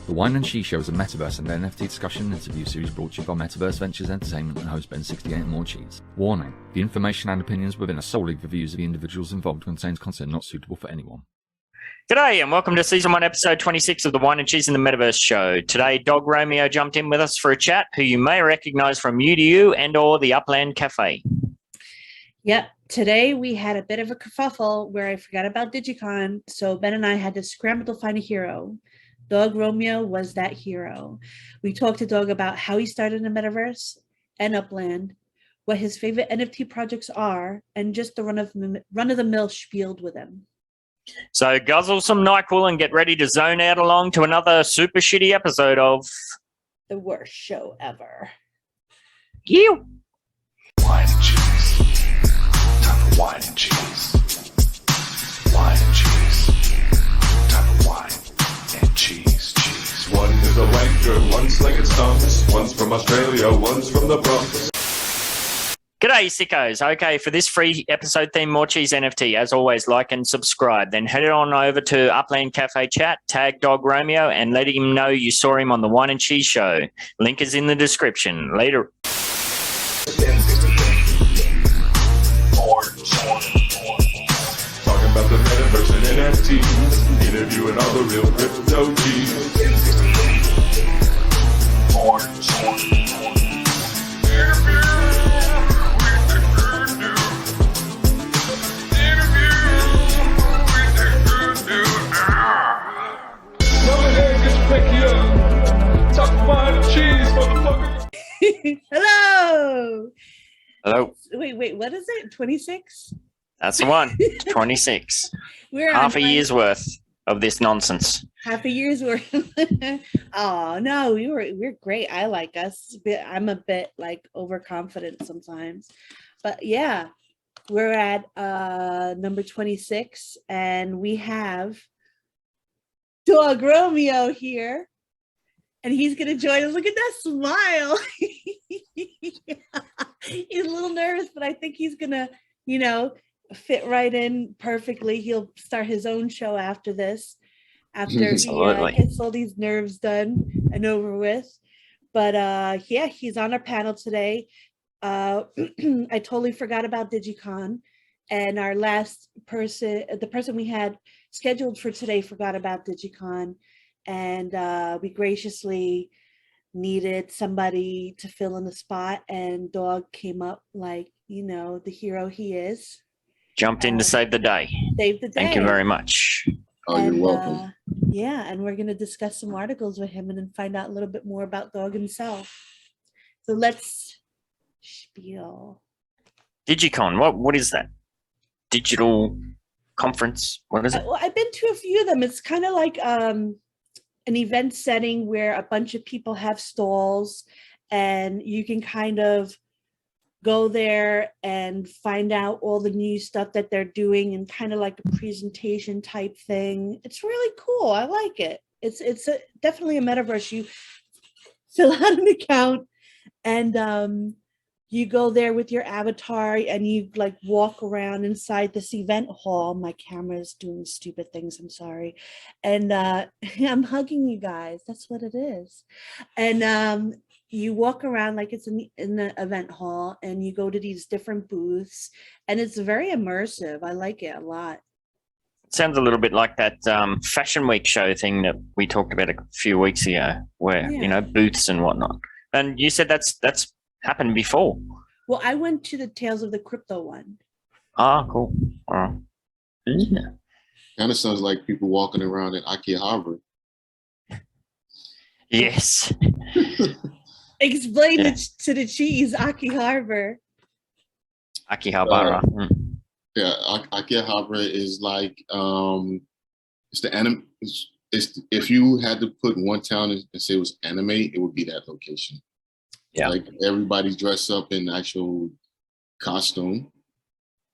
The Whine and Cheese show is a Metaverse and NFT discussion and interview series brought to you by Metaverse Ventures Entertainment and host BEN68 and Morecheeese. Warning: the information and opinions within are solely the views of the individuals involved and contains content not suitable for anyone. G'day and welcome to Season 1, Episode 26 of the Whine and Cheese in the Metaverse show. Today, DawgRomeo jumped in with us for a chat, who you may recognise from You to You and or the Upland Cafe. Yep. Today we had a bit of a kerfuffle where I forgot about Digicon, so Ben and I had to scramble to find a hero. DawgRomeo was that hero. We talked to Dawg about how he started in the Metaverse and Upland, what his favorite NFT projects are, and just the run-of-the-mill spieled with him. So guzzle some NyQuil and get ready to zone out along to another super shitty episode of The worst show ever. You. Whine and Cheese. Time for Whine and Cheese. Whine and Cheese. Time for Whine and Cheese. Cheese. One is a wanker, one's like its thumbs. One's from Australia, one's from the Bronx. G'day, sickos. Okay, for this free episode theme Morecheeese NFT, as always, like and subscribe. Then head on over to Upland Cafe chat, tag DawgRomeo, and let him know you saw him on the Whine and Cheese show. Link is in the description. Later. Talking about the Metaverse and NFTs. Interviewing all the real crypto G's. Hello. Hello. Wait, what is it? 26? That's the one. 26. We're Half a year's worth of this nonsense. Half a year's worth. Oh no, we're great. I like us. I'm a bit like overconfident sometimes, but yeah, we're at number 26, and we have DawgRomeo here, and he's gonna join us. Look at that smile. He's a little nervous, but I think he's gonna, fit right in perfectly. He'll start his own show after this, after he gets all these nerves done and over with. But yeah, he's on our panel today. I totally forgot about Digicon, and our last person, the person we had scheduled for today, forgot about Digicon, and we graciously needed somebody to fill in the spot, and Dawg came up like, the hero he is. Jumped in to save the day. Save the day. Thank you very much. Oh, you're welcome. Yeah, and we're going to discuss some articles with him and then find out a little bit more about Dawg himself. So let's spiel. Digicon, what is that? Digital conference? What is it? Well, I've been to a few of them. It's kind of like an event setting where a bunch of people have stalls, and you can kind of go there and find out all the new stuff that they're doing, and kind of like a presentation type thing. It's really cool. I like it. It's definitely a metaverse. You fill out an account, and you go there with your avatar, and you like walk around inside this event hall. My camera is doing stupid things. I'm sorry. And I'm hugging you guys. That's what it is. And you walk around like it's in the event hall, and you go to these different booths, and it's very immersive. I like it a lot. Sounds a little bit like that Fashion Week show thing that we talked about a few weeks ago, where, booths and whatnot. And you said that's happened before. Well, I went to the Tales of the Crypto one. Ah, cool. Yeah. Kind of sounds like people walking around at Akihabara. Yes. Explain it to the cheese, Akihabara. Akihabara. Yeah, Akihabara is like it's the anime. It's if you had to put one town and say it was anime, it would be that location. Yeah, like everybody's dressed up in actual costume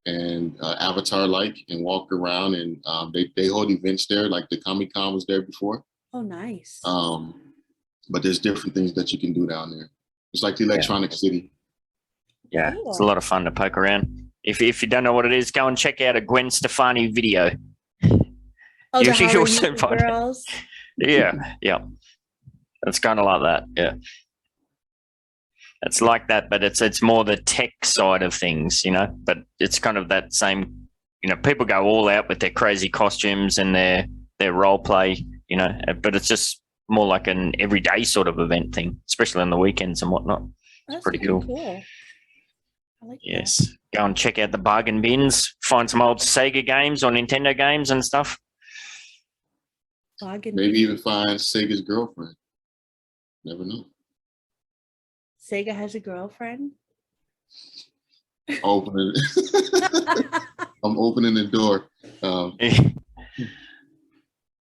and avatar like, and walk around, and they hold events there. Like the Comic-Con was there before. Oh, nice. But there's different things that you can do down there. It's like the Electronic City. Yeah, Cool. It's a lot of fun to poke around. If you don't know what it is, go and check out a Gwen Stefani video. Oh, the You'll soon Horror find it. Girls. Yeah. It's kind of like that. Yeah. It's like that, but it's more the tech side of things, you know, but it's kind of that same, you know, people go all out with their crazy costumes and their role play, you know, but it's just more like an everyday sort of event thing, especially on the weekends and whatnot. It's pretty cool. I like yes. Go and check out the bargain bins, find some old Sega games or Nintendo games and stuff. Maybe even find Sega's girlfriend. Never know. Sega has a girlfriend? Opening. I'm opening the door.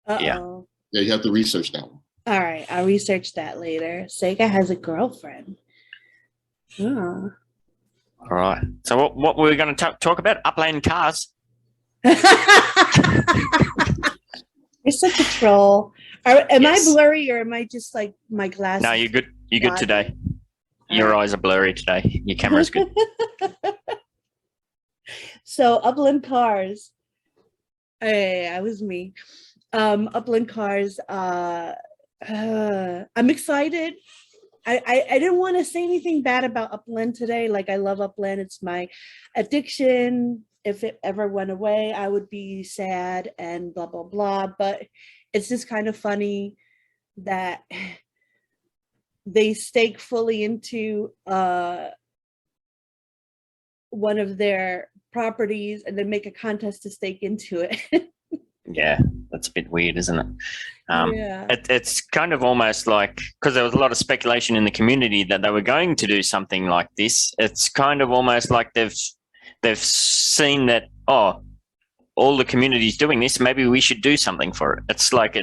Yeah. Yeah, you have to research that one. All right, I'll research that later. Sega has a girlfriend. Oh. All right. So what were we going to talk about? Upland cars. You're such a troll. Am I blurry or am I just like my glasses? No, you're good. You're good today. Your eyes are blurry today. Your camera's good. So Upland cars. Hey, I was me. Upland cars. I'm excited. I didn't want to say anything bad about Upland today. Like, I love Upland. It's my addiction. If it ever went away, I would be sad and blah, blah, blah. But it's just kind of funny that they stake fully into one of their properties and then make a contest to stake into it. Yeah, that's a bit weird, isn't it? Yeah. It's kind of almost like, because there was a lot of speculation in the community that they were going to do something like this. It's kind of almost like they've seen that, oh, all the community's doing this, maybe we should do something for it. It's like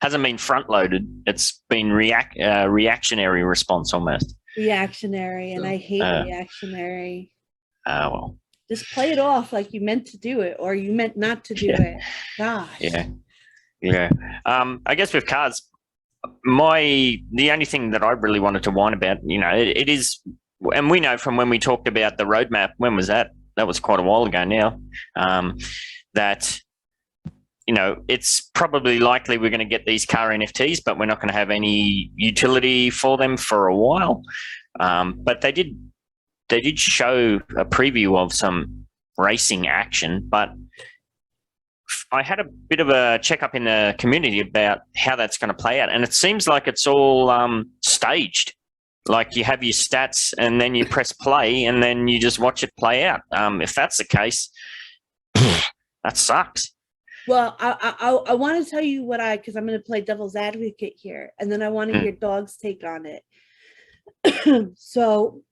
hasn't been front loaded. It's been reactionary response almost. Reactionary, and I hate reactionary. Well. Just play it off like you meant to do it or you meant not to do it. Gosh. Yeah. I guess with cars, the only thing that I really wanted to whine about, you know, it is, and we know from when we talked about the roadmap, when was that? That was quite a while ago now, that, you know, it's probably likely we're going to get these car NFTs, but we're not going to have any utility for them for a while. But they did show a preview of some racing action, but I had a bit of a checkup in the community about how that's going to play out. And it seems like it's all staged. Like you have your stats and then you press play and then you just watch it play out. If that's the case, that sucks. Well, I want to tell you because I'm going to play devil's advocate here, and then I want to hear Dog's take on it. So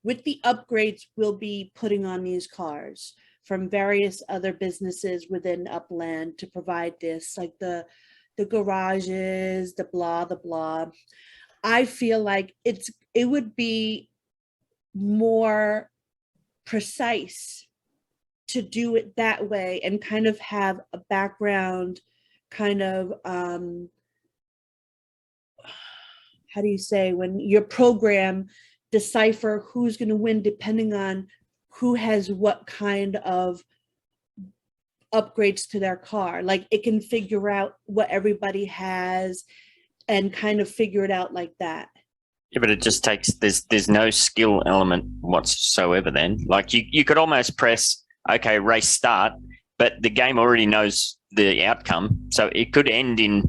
with the upgrades we'll be putting on these cars from various other businesses within Upland to provide this, like the garages, the blah. I feel like it would be more precise to do it that way and kind of have a background kind of, how do you say, when your program decipher who's going to win depending on who has what kind of upgrades to their car. Like it can figure out what everybody has and kind of figure it out like that. Yeah, but it just takes, there's no skill element whatsoever then. Like you could almost press, okay, race start, but the game already knows the outcome. So it could end in,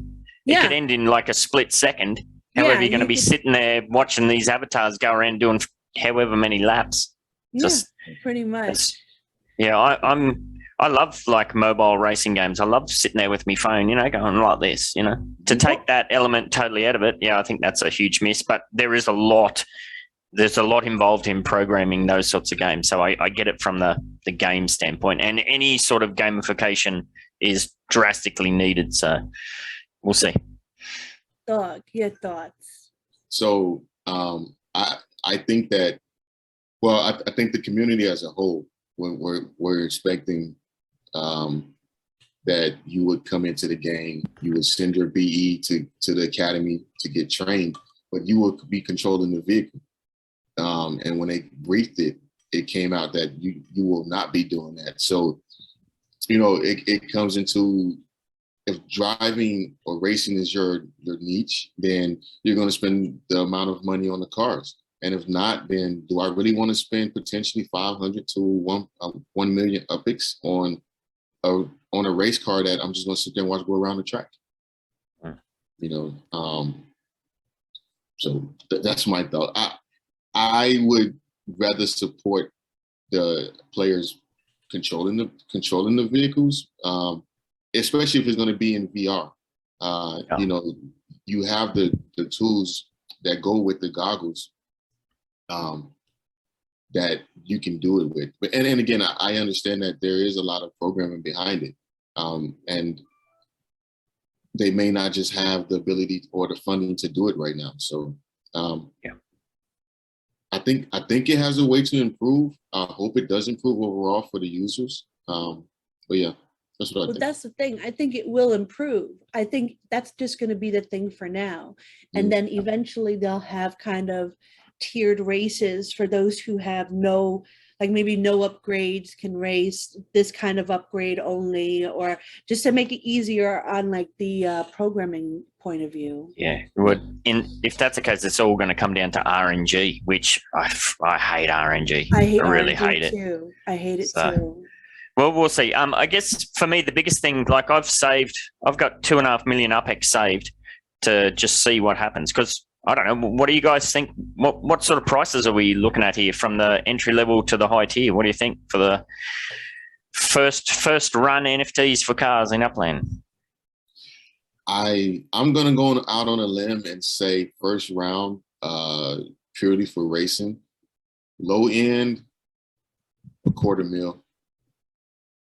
like a split second. However, you're going to be sitting there watching these avatars go around doing however many laps. Pretty much. I love like mobile racing games. I love sitting there with my phone, you know, going like this, you know. To take that element totally out of it, I think that's a huge miss. But there's a lot involved in programming those sorts of games. So I get it from the game standpoint. And any sort of gamification is drastically needed. So we'll see. Dog, your thoughts? So I think that, well, I think the community as a whole, when we're expecting that you would come into the game, you would send your BE to the academy to get trained, but you would be controlling the vehicle. And when they briefed it, it came out that you will not be doing that. So, you know, it comes into if driving or racing is your niche, then you're going to spend the amount of money on the cars. And if not, then do I really want to spend potentially 500 to 1 million UPIX on a race car that I'm just going to sit there and watch go around the track? So that's my thought. I would rather support the players controlling the vehicles, especially if it's going to be in VR. You have the tools that go with the goggles that you can do it with. But and again, I understand that there is a lot of programming behind it, and they may not just have the ability or the funding to do it right now. So I think it has a way to improve. I hope it does improve overall for the users. But yeah, that's what I think. That's the thing. I think it will improve. I think that's just going to be the thing for now. And then eventually they'll have kind of tiered races for those who have maybe no upgrades can race this kind of upgrade only, or just to make it easier on like the programming point of view. Yeah, if that's the case, it's all going to come down to RNG, which I hate RNG. I really hate it too. I hate it too. Well, we'll see. I guess for me, the biggest thing, like I've got 2.5 million UPEX saved to just see what happens. Because I don't know, what do you guys think? What sort of prices are we looking at here from the entry level to the high tier? What do you think for the first run NFTs for cars in Upland? I'm gonna go out on a limb and say first round, purely for racing, low end, $250,000.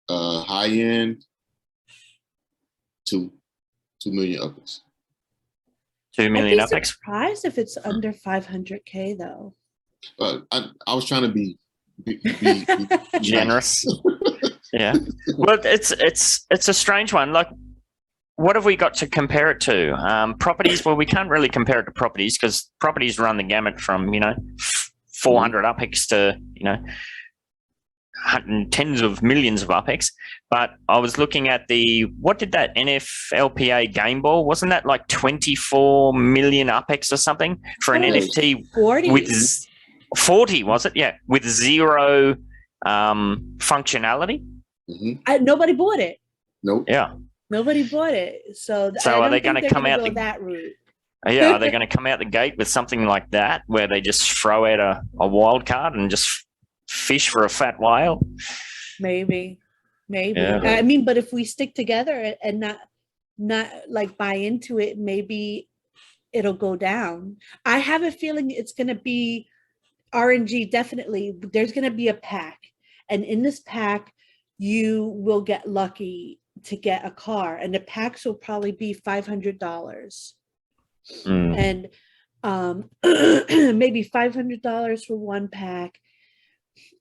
High end, 2 million UPEX. 2 million I'd be UPEX. surprised if it's under 500K though. I was trying to be generous. Yeah. Well, it's a strange one. Like, what have we got to compare it to? Properties. Well, we can't really compare it to properties because properties run the gamut from 400 UPEX to tens of millions of UPEX. But I was looking at what did that NFLPA game ball, wasn't that like 24 million UPEX or something for an NFT 40. with 40, was it? Yeah, with zero functionality. Nobody bought it. Nope. Yeah. Nobody bought it. So are they going to come out that route? Yeah, are they going to come out the gate with something like that where they just throw out a wild card and just fish for a fat whale? Maybe. Yeah. I mean, but if we stick together and not like buy into it, maybe it'll go down. I have a feeling it's going to be RNG. Definitely, there's going to be a pack, and in this pack, you will get lucky to get a car, and the packs will probably be $500, and maybe $500 for one pack,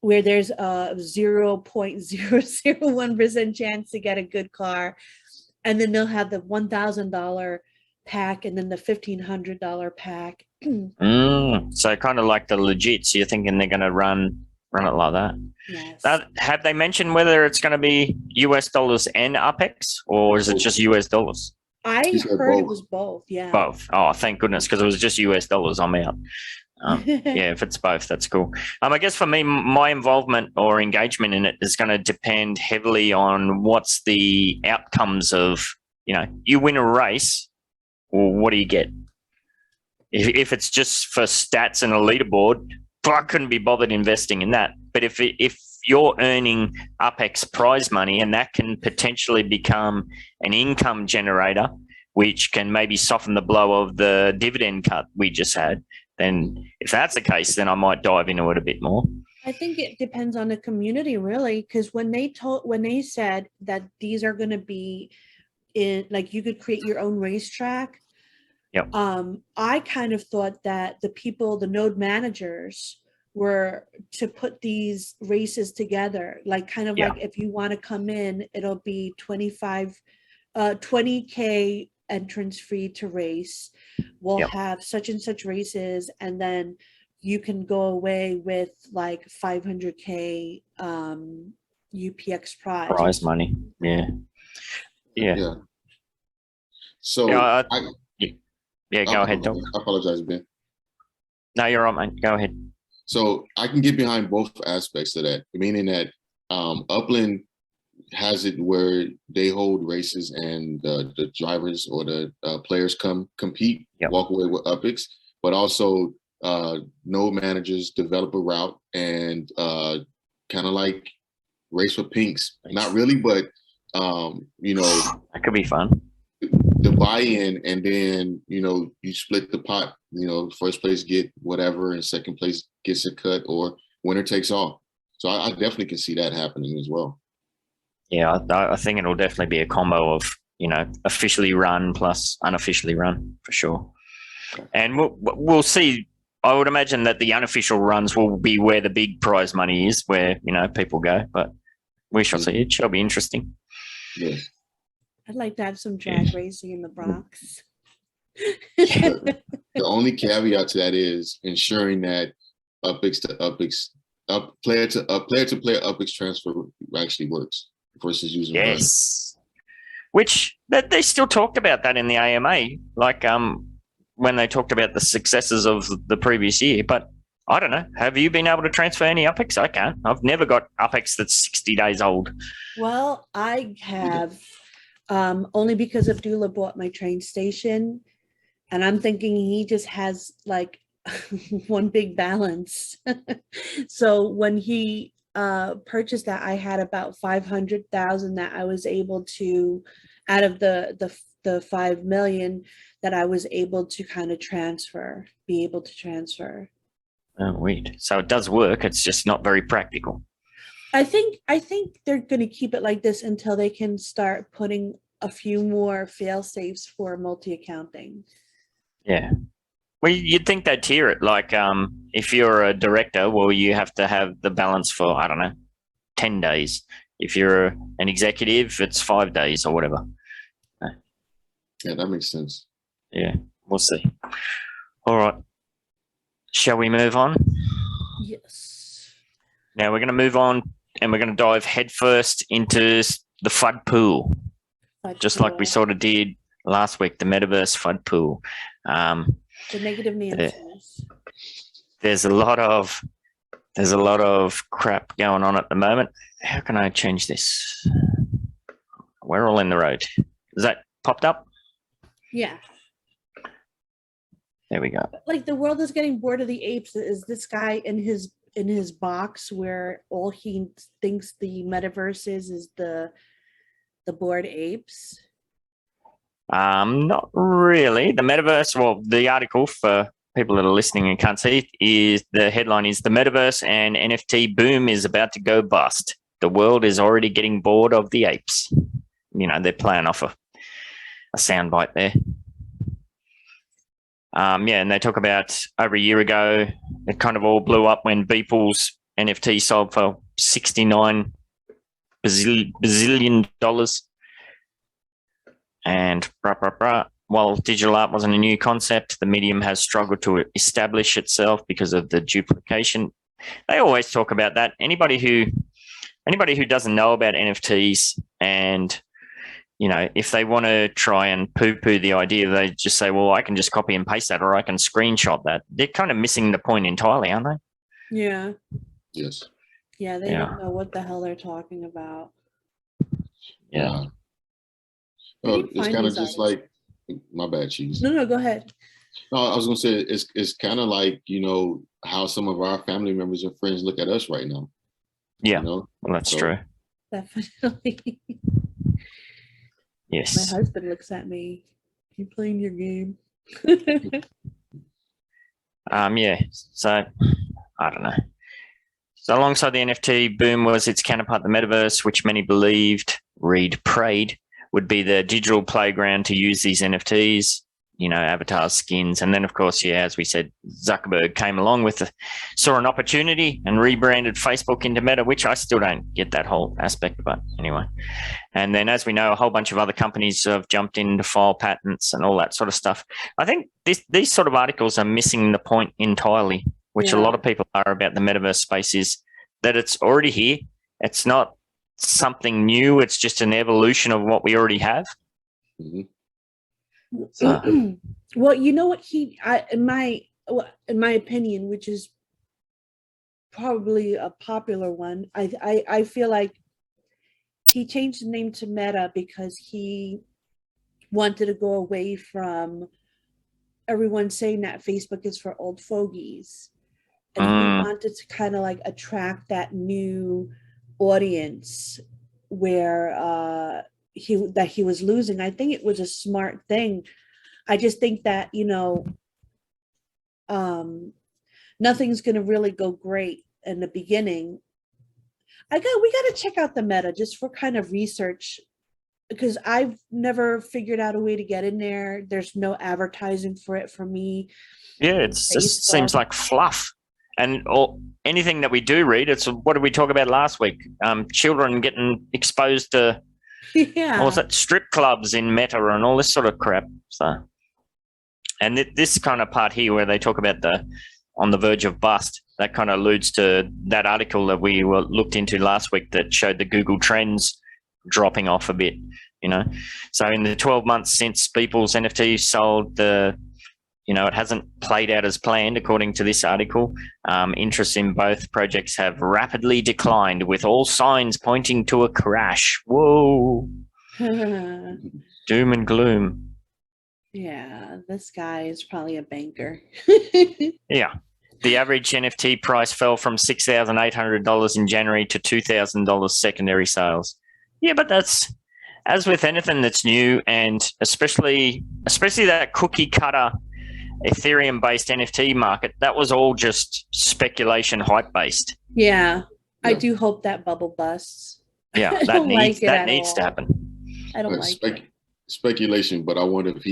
where there's a 0.001% chance to get a good car. And then they'll have the $1,000 pack and then the $1,500 pack. So kind of like the legits, you're thinking they're going to run it like that? Yes. Have they mentioned whether it's going to be US dollars and UPEX, or is it just US dollars? I heard it was both, yeah. Both. Oh, thank goodness, because it was just US dollars. I'm out. Yeah, if it's both, that's cool. I guess for me, my involvement or engagement in it is going to depend heavily on what's the outcomes of, you win a race, well, what do you get? If it's just for stats and a leaderboard, I couldn't be bothered investing in that. But if you're earning UPEX prize money and that can potentially become an income generator, which can maybe soften the blow of the dividend cut we just had, then if that's the case, then I might dive into it a bit more. I think it depends on the community, really, because when they said that these are going to be in, like, you could create your own racetrack. Yep. I kind of thought that the node managers were to put these races together, like kind of like if you want to come in, it'll be 20K entrance fee to race. We'll have such and such races, and then you can go away with like 500K UPX prize money. Yeah. So Yeah, I yeah, go ahead, Doc. I apologize, Ben. No, you're right, mate. Go ahead. So I can get behind both aspects of that, meaning that Upland has it where they hold races and the drivers or the players come compete, walk away with UpX, but also node managers develop a route and kind of like race for pinks. Not really, but that could be fun. The buy-in, and then you split the pot. First place get whatever, and second place gets a cut, or winner takes all. So I definitely can see that happening as well. Yeah, I think it'll definitely be a combo of officially run plus unofficially run for sure. And we'll see. I would imagine that the unofficial runs will be where the big prize money is, where people go. But we shall see. It shall be interesting. Yeah. I'd like to have some drag racing in the Bronx. The only caveat to that is ensuring that UpX to UpX, player to player UpX transfer actually works versus using yes, which they still talked about that in the AMA, like when they talked about the successes of the previous year. But I don't know. Have you been able to transfer any UpX? I can't. I've never got UpX that's 60 days old. Well, I have. Only because Abdullah bought my train station, and I'm thinking he just has like one big balance. So when he purchased that, I had about 500,000 that I was able to, out of the 5 million that I was able to kind of be able to transfer. Oh, weird. So it does work. It's just not very practical. I think they're going to keep it like this until they can start putting a few more fail safes for multi-accounting. Yeah. Well, you'd think they'd tier it. Like if you're a director, well, you have to have the balance for, 10 days. If you're an executive, it's 5 days or whatever. Yeah, that makes sense. Yeah, we'll see. All right. Shall we move on? Yes. Now we're going to move on, and we're going to dive headfirst into the FUD pool, just like we sort of did last week, the Metaverse FUD pool. The negative Nancy's. There's a lot of crap going on at the moment. How can I change this? We're all in the road. Is that popped up? Yeah. There we go. Like the world is getting bored of the apes. Is this guy in his box where all he thinks the metaverse is the bored apes? Not really. The metaverse, well, the article for people that are listening and can't see is the headline is the metaverse and NFT boom is about to go bust. The world is already getting bored of the apes. They're playing off a soundbite there. And they talk about over a year ago, it kind of all blew up when Beeple's NFT sold for $69 bazillion. And while digital art wasn't a new concept, the medium has struggled to establish itself because of the duplication. They always talk about that. Anybody who doesn't know about NFTs and if they want to try and poo-poo the idea, they just say, well, I can just copy and paste that, or I can screenshot that. They're kind of missing the point entirely, aren't they? Yeah. Yes. Yeah, they don't know what the hell they're talking about. Yeah. Well, it's kind of just like, my bad, Cheese. No, go ahead. No, I was going to say, it's kind of like, how some of our family members and friends look at us right now. Yeah, well, that's true. Definitely. Yes. My husband looks at me. You playing your game? Yeah. So I don't know. So alongside the NFT boom was its counterpart, the Metaverse, which many believed, prayed, would be the digital playground to use these NFTs, avatar skins. And then, of course, as we said, Zuckerberg came along saw an opportunity and rebranded Facebook into Meta, which I still don't get that whole aspect, but anyway. And then, as we know, a whole bunch of other companies have jumped in to file patents and all that sort of stuff. I think these sort of articles are missing the point entirely, which a lot of people are about the Metaverse space, is that it's already here. It's not something new. It's just an evolution of what we already have. Mm-hmm. So, Well, you know what in my opinion, which is probably a popular one, I feel like he changed the name to Meta because he wanted to go away from everyone saying that Facebook is for old fogies, and he wanted to kind of like attract that new audience where he was losing. I think it was a smart thing. I just think that, nothing's going to really go great in the beginning. We got to check out the Meta just for kind of research, because I've never figured out a way to get in there. There's no advertising for it for me. Yeah, it just seems like fluff. And anything that we do read, it's what did we talk about last week? Children getting exposed to what was that, strip clubs in Meta and all this sort of crap. So, and this kind of part here where they talk about the on the verge of bust, that kind of alludes to that article that we looked into last week that showed the Google Trends dropping off a bit, So in the 12 months since Beeple's NFT sold, it hasn't played out as planned, according to this article. Interest in both projects have rapidly declined, with all signs pointing to a crash. Whoa. Doom and gloom. Yeah, this guy is probably a banker. Yeah. The average NFT price fell from $6,800 in January to $2,000 secondary sales. Yeah, but that's, as with anything that's new, and especially that cookie cutter Ethereum-based NFT market, that was all just speculation, hype-based. Yeah, I do hope that bubble busts. Yeah, that needs to happen. I don't like it. Speculation, but I wonder if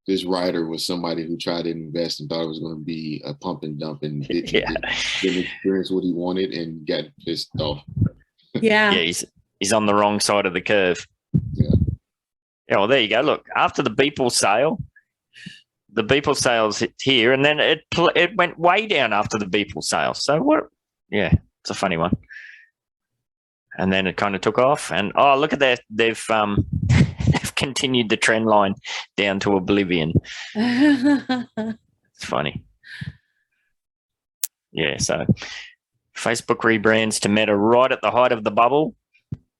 this writer was somebody who tried to invest and thought it was going to be a pump and dump and didn't experience what he wanted and got pissed off. Yeah. Yeah, he's on the wrong side of the curve. Yeah. Yeah, well, there you go. Look, after the Beeple sale's here, and then it went way down after the Beeple sale. So what? Yeah, it's a funny one. And then it kind of took off, and look at that, they've continued the trend line down to oblivion. It's funny. Yeah, so Facebook rebrands to Meta right at the height of the bubble,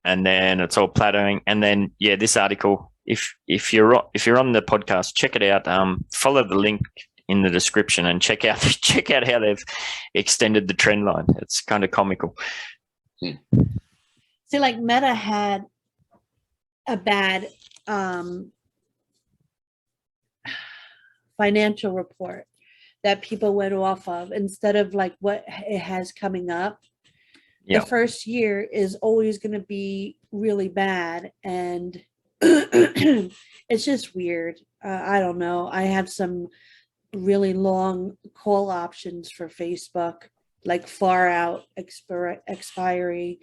and then it's all plateauing. And then this article, if you're on the podcast, check it out. Follow the link in the description and check out how they've extended the trend line. It's kind of comical. See, like Meta had a bad financial report that people went off of instead of like what it has coming up. Yep. The first year is always going to be really bad, and it's just weird. I don't know. I have some really long call options for Facebook, like far out expiry.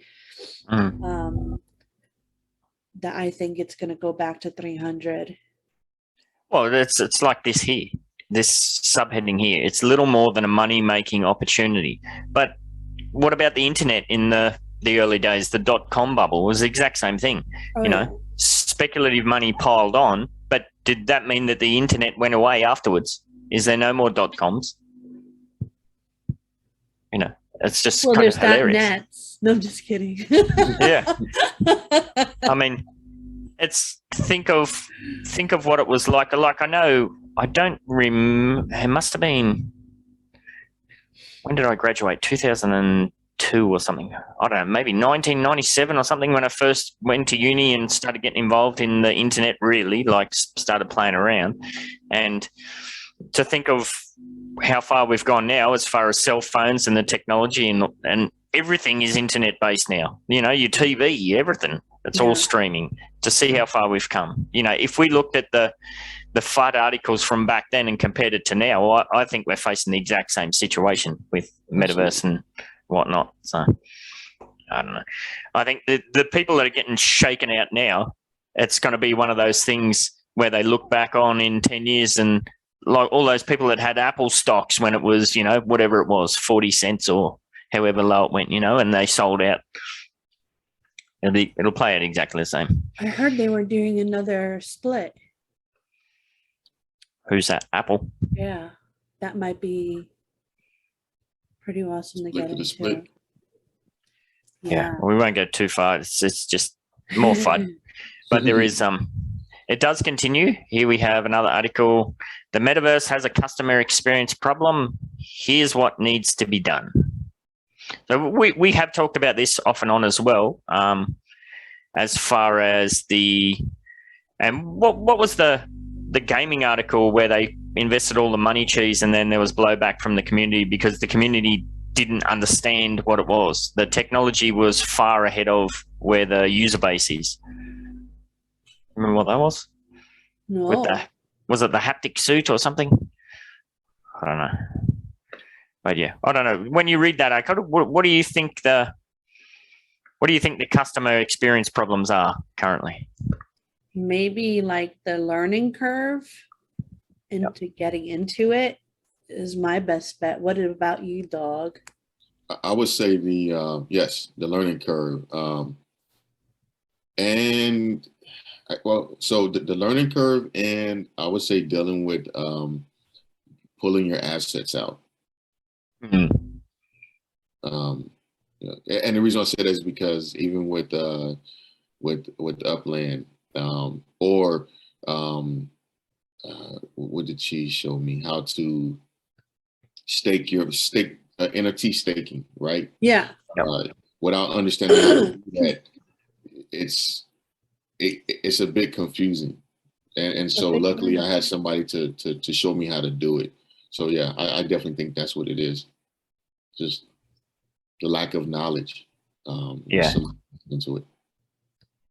That I think it's going to go back to 300. Well, it's like this here, this subheading here. It's little more than a money-making opportunity. But what about the internet in the early days? The .com bubble was the exact same thing. Speculative money piled on, but did that mean that the internet went away afterwards? Is there no more .coms? It's just kind of hilarious. .nets. No, I'm just kidding. Yeah. I mean, think of what it was like. Like, I know, I don't remember, it must have been, when did I graduate? 2002 or something. I don't know, maybe 1997 or something, when I first went to uni and started getting involved in the internet, really, like started playing around. And to think of how far we've gone now as far as cell phones and the technology, and everything is internet based now. Your TV, everything, it's all streaming. To see how far we've come. If we looked at the FUD articles from back then and compared it to now, I think we're facing the exact same situation with Metaverse and whatnot. So I don't know. I think the people that are getting shaken out now, it's going to be one of those things where they look back on in 10 years and like all those people that had Apple stocks when it was, whatever it was, 40 cents or however low it went, and they sold out. It'll play out exactly the same. I heard they were doing another split. Who's that? Apple. Yeah, that might be pretty awesome to get Split for the into. split. Yeah, well, we won't go too far. It's just more fun. But there is it does continue. Here we have another article. The metaverse has a customer experience problem. Here's what needs to be done. So we have talked about this off and on as well. As far as what was the gaming article where they invested all the Morecheeese and then there was blowback from the community because the community didn't understand what it was. The technology was far ahead of where the user base is. Remember what that was? No. Was it the haptic suit or something? I don't know. But yeah, I don't know. When you read that, what do you think the customer experience problems are currently? Maybe like the learning curve into getting into it is my best bet. What about you, Dog? I would say the learning curve, so the learning curve, and I would say dealing with pulling your assets out. Mm-hmm. And the reason I say that is because even with Upland, what did Cheese show me? How to stake NFT staking, right? Yeah. Without understanding how to do that, it's a bit confusing. And so luckily I had somebody to show me how to do it. So yeah, I definitely think that's what it is. Just the lack of knowledge. Into it.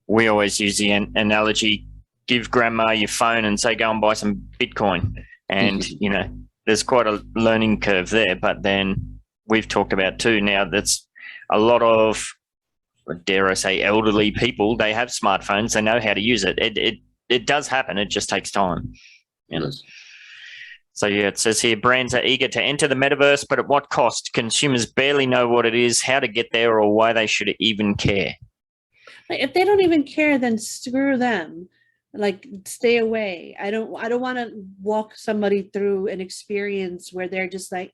We always use the analogy, give grandma your phone and say, go and buy some Bitcoin. And, there's quite a learning curve there. But then we've talked about too now, that's a lot of, dare I say, elderly people. They have smartphones. They know how to use it. It does happen. It just takes time. Yes. So yeah, it says here, brands are eager to enter the metaverse, but at what cost? Consumers barely know what it is, how to get there, or why they should even care. Like, if they don't even care, then screw them. Like, stay away. I don't want to walk somebody through an experience where they're just like,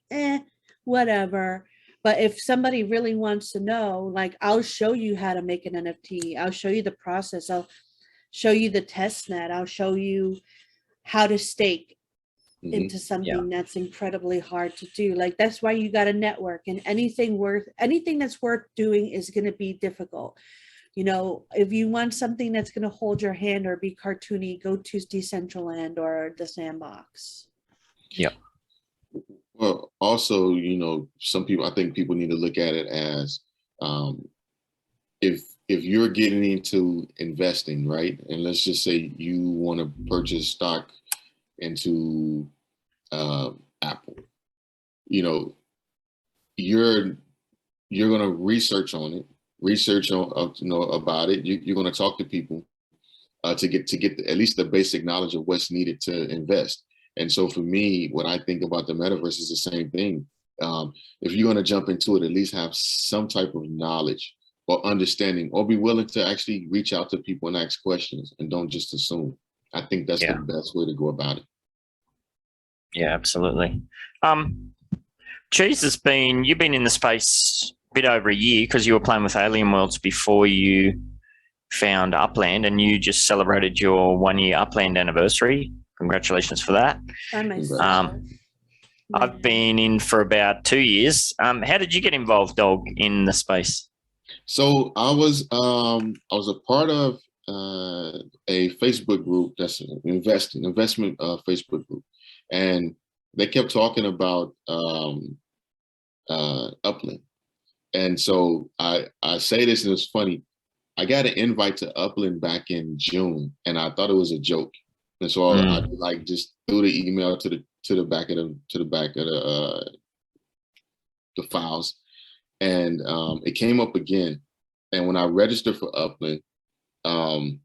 whatever. But if somebody really wants to know, like, I'll show you how to make an NFT. I'll show you the process. I'll show you the test net. I'll show you how to stake into something that's incredibly hard to do. Like, that's why you got to network, and anything that's worth doing is going to be difficult. If you want something that's going to hold your hand or be cartoony, go to Decentraland or the Sandbox. Yeah. Well, also, I think people need to look at it as if you're getting into investing, right? And let's just say you want to purchase stock into Apple, you're going to research on it, about it. You're going to talk to people to get at least the basic knowledge of what's needed to invest. And so for me, what I think about the metaverse is the same thing. If you're going to jump into it, at least have some type of knowledge or understanding, or be willing to actually reach out to people and ask questions, and don't just assume. I think that's the best way to go about it. Yeah, absolutely. Cheese, you've been in the space a bit over a year because you were playing with Alien Worlds before you found Upland, and you just celebrated your 1-year Upland anniversary. Congratulations for that. I've been in for about 2 years. How did you get involved, Dog, in the space? So I was a part of a Facebook group that's an investment Facebook group, and they kept talking about Upland. And so I say this, and it's funny. I got an invite to Upland back in June, and I thought it was a joke. And so I just threw the email to the back of the files, and it came up again. And when I registered for Upland, and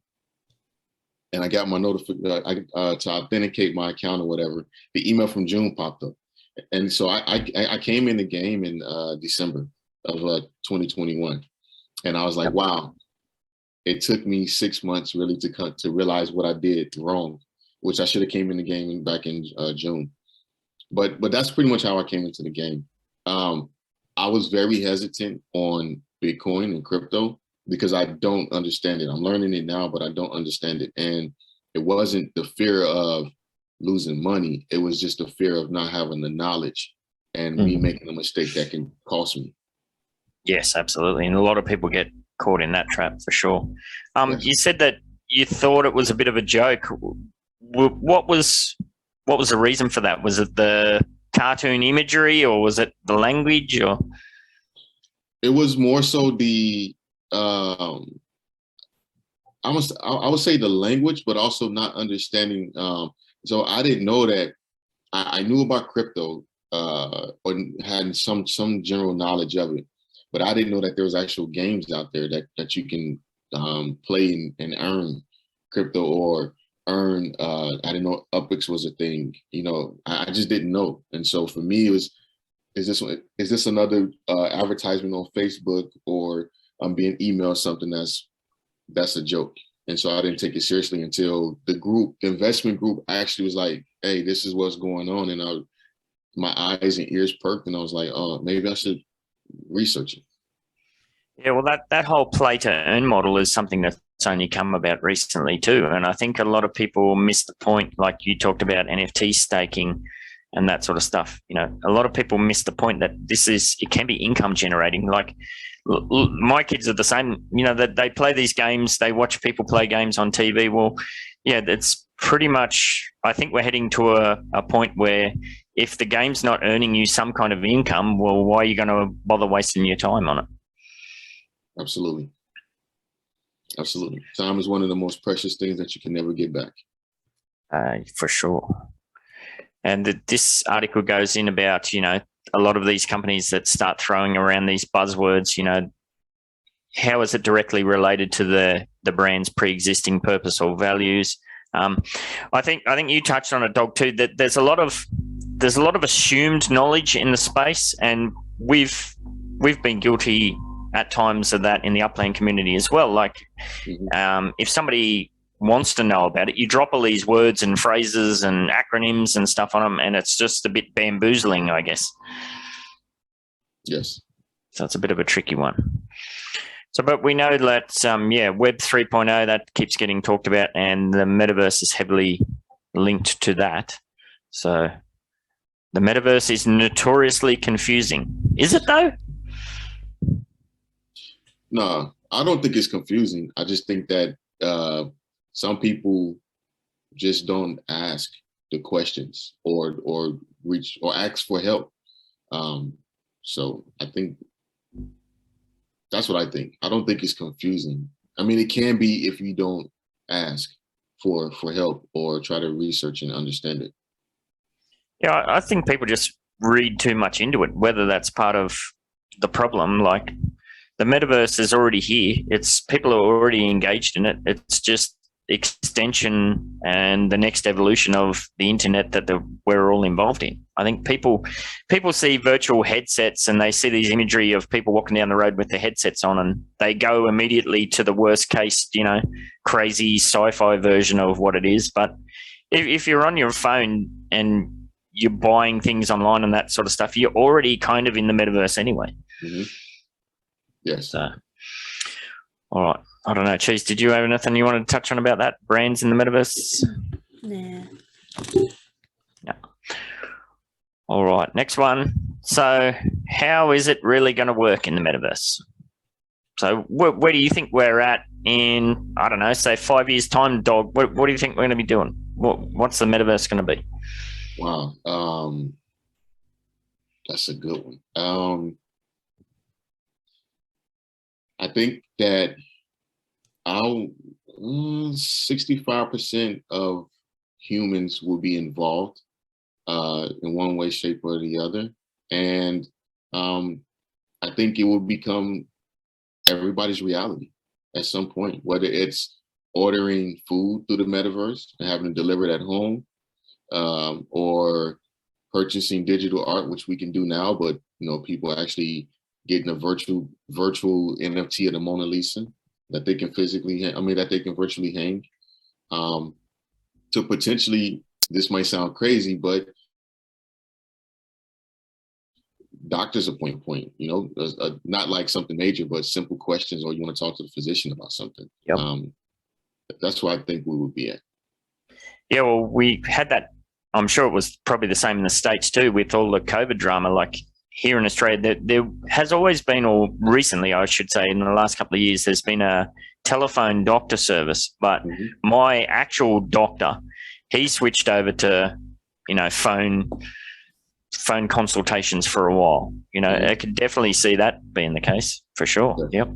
I got my notification to authenticate my account or whatever, the email from June popped up, and so I came in the game in December of 2021, and I was like, wow. It took me 6 months really to realize what I did wrong. which I should have came in the game back in June. But that's pretty much how I came into the game. I was very hesitant on Bitcoin and crypto because I don't understand it. I'm learning it now, but I don't understand it. And it wasn't the fear of losing money. It was just the fear of not having the knowledge and me making a mistake that can cost me. Yes, absolutely. And a lot of people get caught in that trap for sure. Yes. You said that you thought it was a bit of a joke. What was the reason for that? Was it the cartoon imagery, or was it the language, or? It was more so the I would say the language, but also not understanding. So I didn't know that. I knew about crypto or had some general knowledge of it, but I didn't know that there was actual games out there that you can play and earn crypto or earn. I didn't know Upix was a thing. You know, I just didn't know. And so for me, it was, is this another advertisement on Facebook, or I'm being emailed something that's a joke? And so I didn't take it seriously until the investment group actually was like, hey, this is what's going on. And my eyes and ears perked, and I was like, oh, maybe I should research it. Yeah, well, that whole play to earn model is something that's only come about recently too. And I think a lot of people miss the point, like you talked about NFT staking and that sort of stuff. You know, a lot of people miss the point that it can be income generating. Like my kids are the same, you know, that they play these games, they watch people play games on TV. Well, yeah, that's pretty much, I think we're heading to a point where if the game's not earning you some kind of income, well, why are you going to bother wasting your time on it? Absolutely. Absolutely. Time is one of the most precious things that you can never get back. For sure. And this article goes in about, you know, a lot of these companies that start throwing around these buzzwords, you know, how is it directly related to the brand's pre-existing purpose or values? I think you touched on it, Dog, too, that there's a lot of assumed knowledge in the space, and we've been guilty at times of that in the Upland community as well. Like, if somebody wants to know about it, you drop all these words and phrases and acronyms and stuff on them, and it's just a bit bamboozling, I guess. Yes. So it's a bit of a tricky one. So, but we know that, Web 3.0, that keeps getting talked about, and the Metaverse is heavily linked to that. So the Metaverse is notoriously confusing. Is it though? No, I don't think it's confusing. I just think that some people just don't ask the questions or reach or ask for help. So I think that's what I think. I don't think it's confusing. I mean, it can be if you don't ask for help or try to research and understand it. Yeah, I think people just read too much into it, whether that's part of the problem. Like, the Metaverse is already here. People are already engaged in it. It's just extension and the next evolution of the internet that we're all involved in. I think people see virtual headsets and they see these imagery of people walking down the road with their headsets on, and they go immediately to the worst case, you know, crazy sci-fi version of what it is. But if you're on your phone and you're buying things online and that sort of stuff, you're already kind of in the Metaverse anyway. Mm-hmm. Yes. So, all right. I don't know, Cheese, did you have anything you wanted to touch on about that? Brands in the Metaverse? Nah. No. All right. Next one. So how is it really going to work in the Metaverse? So where do you think we're at in, I don't know, say 5 years' time, Dog? What do you think we're going to be doing? What's the Metaverse going to be? Wow. That's a good one. I think that 65% of humans will be involved in one way, shape, or the other. And I think it will become everybody's reality at some point, whether it's ordering food through the Metaverse and having it delivered at home, or purchasing digital art, which we can do now, but you know, people actually getting a virtual NFT of the Mona Lisa that they can virtually hang. to potentially, this might sound crazy, but doctor's appointment, you know, not like something major, but simple questions, or you want to talk to the physician about something. Yep. That's where I think we would be at. Yeah, well, we had that. I'm sure it was probably the same in the States too, with all the COVID drama. Like here in Australia, there has always been, or recently, I should say, in the last couple of years, there's been a telephone doctor service. But my actual doctor, he switched over to, you know, phone consultations for a while. You know, I could definitely see that being the case for sure. Yep.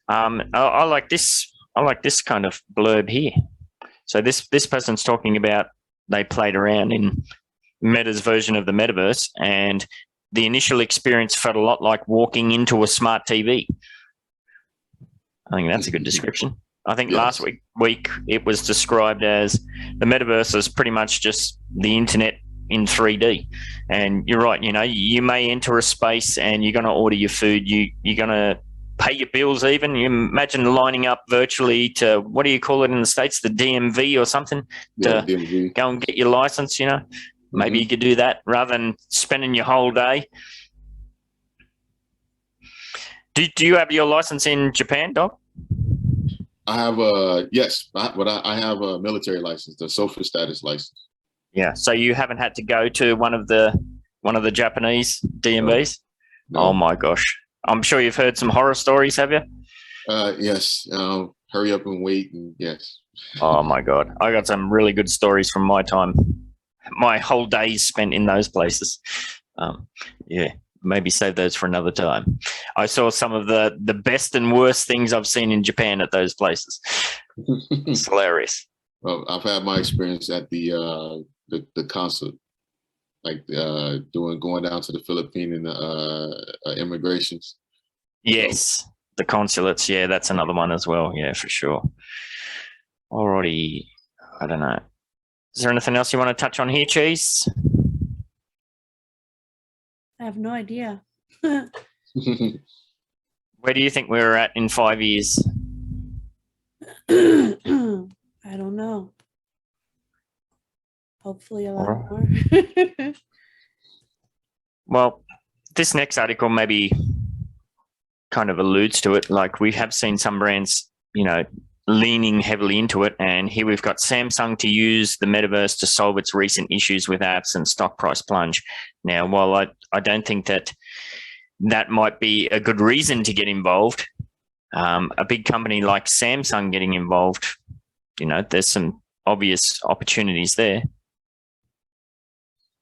I like this. I like this kind of blurb here. So this person's talking about they played around in Meta's version of the Metaverse, and the initial experience felt a lot like walking into a smart TV. I think that's a good description. I think last week it was described as the Metaverse is pretty much just the internet in 3D. And you're right, you know, you may enter a space and you're going to order your food, you're going to pay your bills even. You imagine lining up virtually to, what do you call it in the States, the DMV or something, to DMV. Go and get your license, you know. Maybe you could do that rather than spending your whole day. Do you have your license in Japan, Doc? I have yes, but I have a military license, the SOFA status license. Yeah, so you haven't had to go to one of the Japanese DMVs? No. Oh my gosh. I'm sure you've heard some horror stories, have you? Yes. Hurry up and wait, and yes. Oh my God. I got some really good stories from my time. My whole days spent in those places. Yeah, maybe save those for another time. I saw some of the best and worst things I've seen in Japan at those places. It's hilarious. Well, I've had my experience at the consulate, like going down to the Philippine immigrations. Yes, the consulates. Yeah, that's another one as well. Yeah, for sure. Alrighty, I don't know. Is there anything else you want to touch on here, Cheese? I have no idea. Where do you think we're at in 5 years? I don't know. Hopefully a lot more. Well, this next article maybe kind of alludes to it. Like, we have seen some brands, you know, leaning heavily into it. And here we've got Samsung to use the Metaverse to solve its recent issues with apps and stock price plunge. Now, while I don't think that might be a good reason to get involved, a big company like Samsung getting involved, you know, there's some obvious opportunities there.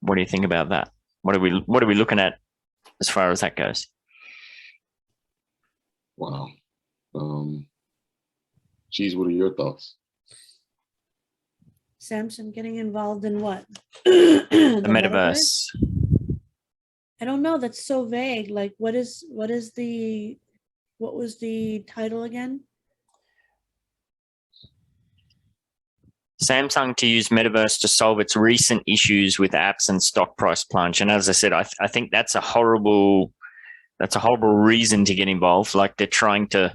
What do you think about that? What are we looking at as far as that goes? Wow. Cheese, what are your thoughts? Samsung getting involved in what? The Metaverse. I don't know. That's so vague. Like, what was the title again? Samsung to use Metaverse to solve its recent issues with apps and stock price plunge. And as I said, I think that's a horrible reason to get involved. Like, they're trying to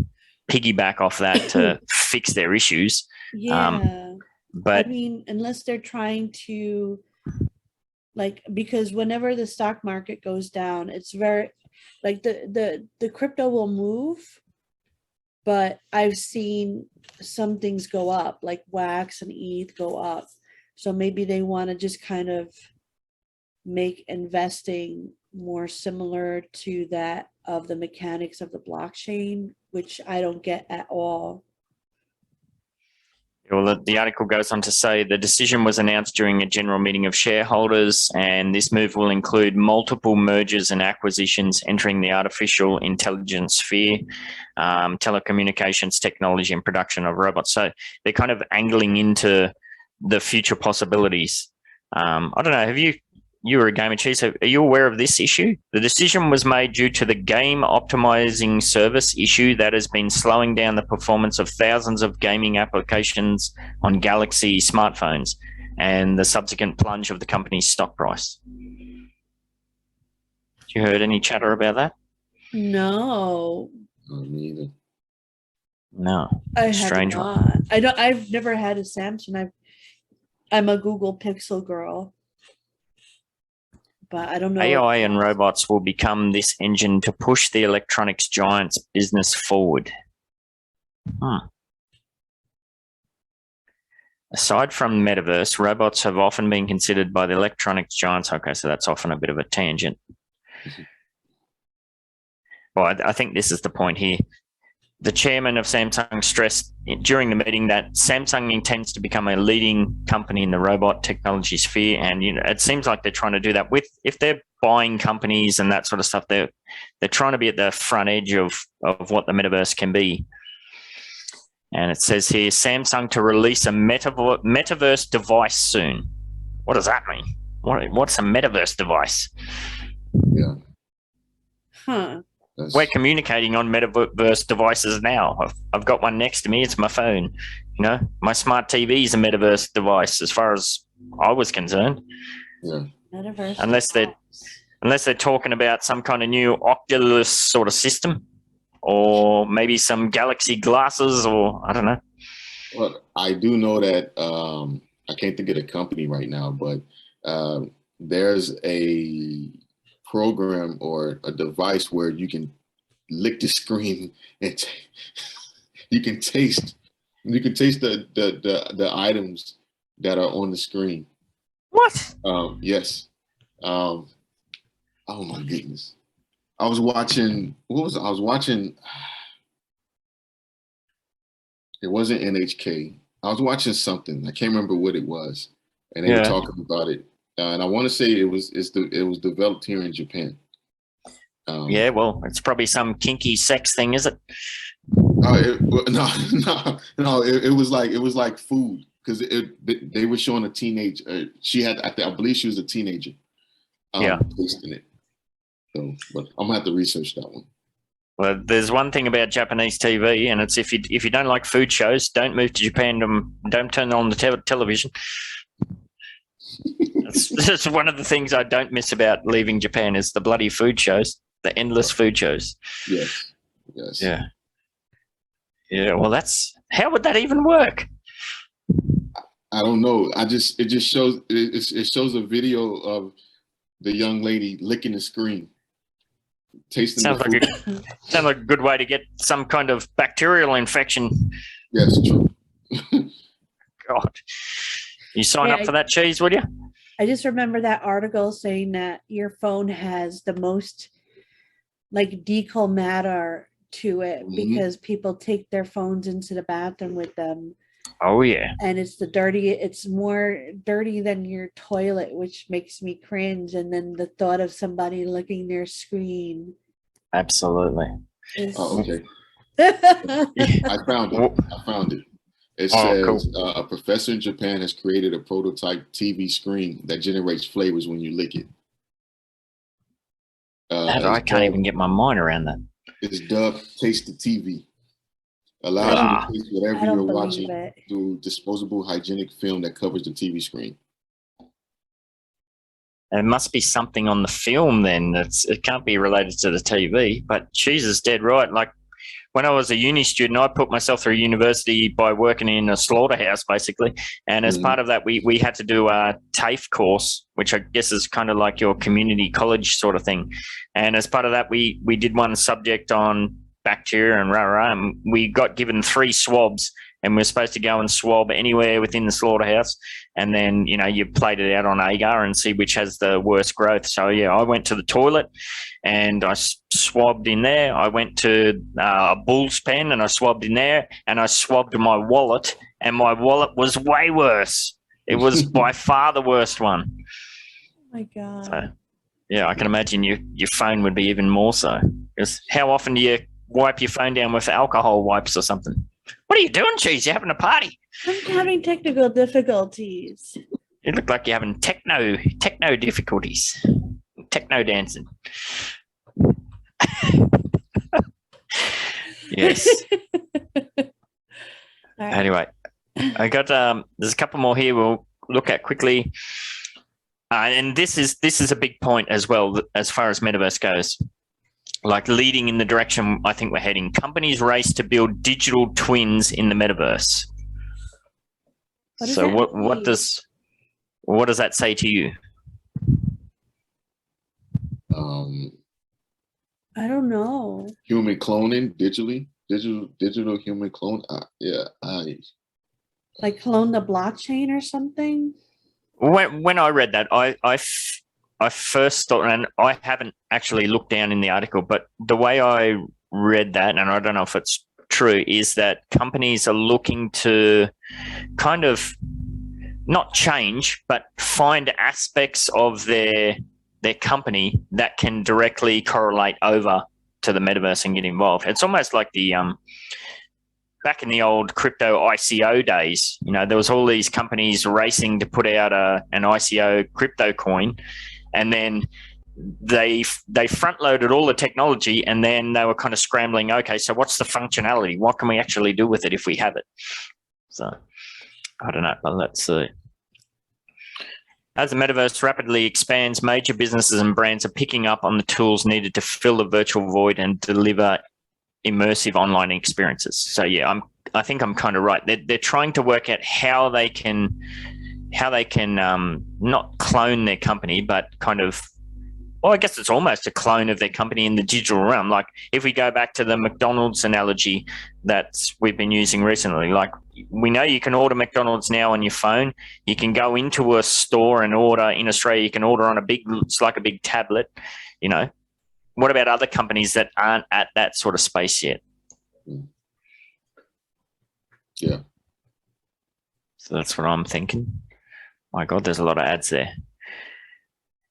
piggyback off that to fix their issues. Yeah. But I mean, unless they're trying to, like, because whenever the stock market goes down, it's very, like, the crypto will move, but I've seen some things go up, like Wax and ETH go up. So maybe they want to just kind of make investing more similar to that of the mechanics of the blockchain, which I don't get at all. Well, the article goes on to say the decision was announced during a general meeting of shareholders, and this move will include multiple mergers and acquisitions entering the artificial intelligence sphere, telecommunications technology, and production of robots. So they're kind of angling into the future possibilities. I don't know. You were a gamer, Cheese. Are you aware of this issue? The decision was made due to the game optimizing service issue that has been slowing down the performance of thousands of gaming applications on Galaxy smartphones and the subsequent plunge of the company's stock price. You heard any chatter about that? No. Me either. No, I have strange one. not. I don't. I've never had a Samsung. I'm a Google Pixel girl, but I don't know. AI and robots will become this engine to push the electronics giants' business forward. Aside from Metaverse, robots have often been considered by the electronics giants. Okay, so that's often a bit of a tangent. Well, I think this is the point here. The chairman of Samsung stressed during the meeting that Samsung intends to become a leading company in the robot technology sphere, and it seems like they're trying to do that with, if they're buying companies and that sort of stuff, they're trying to be at the front edge of what the metaverse can be. And it says here, Samsung to release a metaverse device soon. What does that mean? What's a metaverse device? Yeah. Huh. We're communicating on metaverse devices now. I've got one next to me. It's my phone. My smart TV is a metaverse device, as far as I was concerned. Yeah. Metaverse. Unless they're talking about some kind of new Oculus sort of system, or maybe some Galaxy glasses, or I don't know. Well, I do know that I can't think of the company right now, but there's a program or a device where you can lick the screen and you can taste the items that are on the screen. What? Yes. Oh my goodness. I was watching, it wasn't NHK. I was watching something. I can't remember what it was. And they were talking about it. And I want to say it was developed here in Japan. Yeah, well, it's probably some kinky sex thing, is it? No, it was like food, because they were showing a teenage. I believe she was a teenager. Tasting it. So, but I'm gonna have to research that one. Well, there's one thing about Japanese TV, and it's if you don't like food shows, don't move to Japan. Don't turn on the television. That's one of the things I don't miss about leaving Japan is the bloody food shows, the endless food shows. Yes. Yeah. Well, how would that even work? I don't know. It just shows it shows a video of the young lady licking the screen, tasting. Sounds like a good way to get some kind of bacterial infection. Yes, true. God, you sign up for that, Cheese, would you? I just remember that article saying that your phone has the most decal matter to it because people take their phones into the bathroom with them. Oh yeah. And it's more dirty than your toilet, which makes me cringe. And then the thought of somebody licking their screen. Absolutely. Okay. I found it. It says cool. A professor in Japan has created a prototype TV screen that generates flavors when you lick it. I can't even get my mind around that. It's dubbed Taste the TV. Allows you to taste whatever you're watching through disposable hygienic film that covers the TV screen. There must be something on the film then. It can't be related to the TV. But Cheese is dead right. Like when I was a uni student, I put myself through university by working in a slaughterhouse, basically. And as part of that, we had to do a TAFE course, which I guess is kind of like your community college sort of thing. And as part of that, we did one subject on bacteria and and we got given 3 swabs, and we're supposed to go and swab anywhere within the slaughterhouse, and then you played it out on agar and see which has the worst growth. So I went to the toilet and I swabbed in there. I went to a bull's pen and I swabbed in there, and I swabbed my wallet, and my wallet was way worse. It was by far the worst one. Oh my God. So yeah, I can imagine your phone would be even more so. Because how often do you wipe your phone down with alcohol wipes or something? What are you doing, Cheese? You're having a party. I'm having technical difficulties. You look like you're having techno difficulties. Techno dancing. Yes. Anyway, I got there's a couple more here we'll look at quickly. And this is a big point as well as far as Metaverse goes. like leading in the direction I think we're heading. Companies race to build digital twins in the metaverse. So what does that say to you? I don't know. Human cloning, digital human clone. Like clone the blockchain or something. When I read that, I first thought, and I haven't actually looked down in the article, but the way I read that, and I don't know if it's true, is that companies are looking to kind of not change, but find aspects of their company that can directly correlate over to the metaverse and get involved. It's almost like the back in the old crypto ICO days, there was all these companies racing to put out an ICO crypto coin, and then they front loaded all the technology, and then they were kind of scrambling, okay, so what's the functionality? What can we actually do with it if we have it? So I don't know, but let's see. As the metaverse rapidly expands, major businesses and brands are picking up on the tools needed to fill the virtual void and deliver immersive online experiences. So yeah, I think I'm kind of right. They're trying to work out how they can not clone their company, but kind of, well, I guess it's almost a clone of their company in the digital realm. Like if we go back to the McDonald's analogy that we've been using recently, like we know you can order McDonald's now on your phone. You can go into a store and order. In Australia, you can order on it's like a big tablet, What about other companies that aren't at that sort of space yet? Yeah. So that's what I'm thinking. My God, there's a lot of ads there.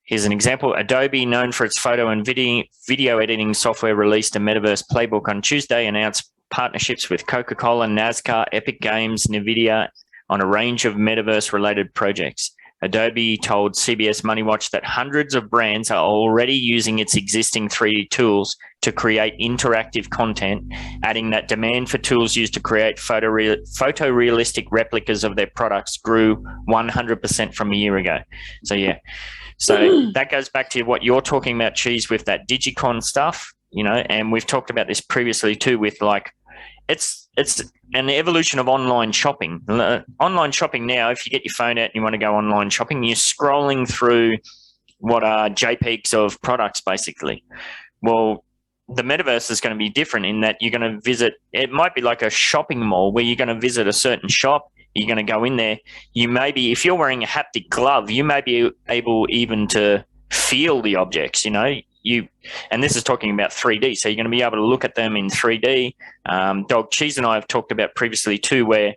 Here's an example. Adobe, known for its photo and video editing software, released a Metaverse playbook on Tuesday, announced partnerships with Coca-Cola, NASCAR, Epic Games, NVIDIA on a range of Metaverse-related projects. Adobe told CBS MoneyWatch that hundreds of brands are already using its existing 3D tools to create interactive content, adding that demand for tools used to create photorealistic replicas of their products grew 100% from a year ago. So yeah. So that goes back to what you're talking about, Cheese, with that Digicon stuff, and we've talked about this previously too, with like, it's an evolution of online shopping. Online shopping now, if you get your phone out and you want to go online shopping, you're scrolling through what are JPEGs of products, basically. Well, the metaverse is going to be different in that you're going to visit, it might be like a shopping mall where you're going to visit a certain shop. You're going to go in there. You may be, if you're wearing a haptic glove, you may be able even to feel the objects, and this is talking about 3D. So you're going to be able to look at them in 3D. DawgCheese and I have talked about previously too, where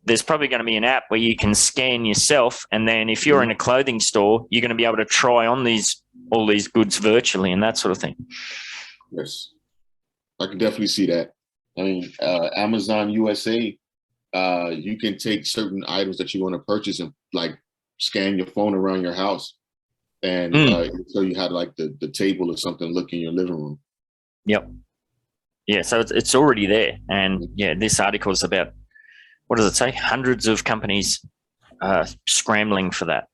there's probably going to be an app where you can scan yourself. And then if you're in a clothing store, you're going to be able to try on all these goods virtually and that sort of thing. Yes, I can definitely see that. I mean, Amazon USA, you can take certain items that you want to purchase and like scan your phone around your house, and so you had like the table or something look in your living room. Yep. Yeah, so it's already there, and yeah, this article is about, what does it say? Hundreds of companies scrambling for that.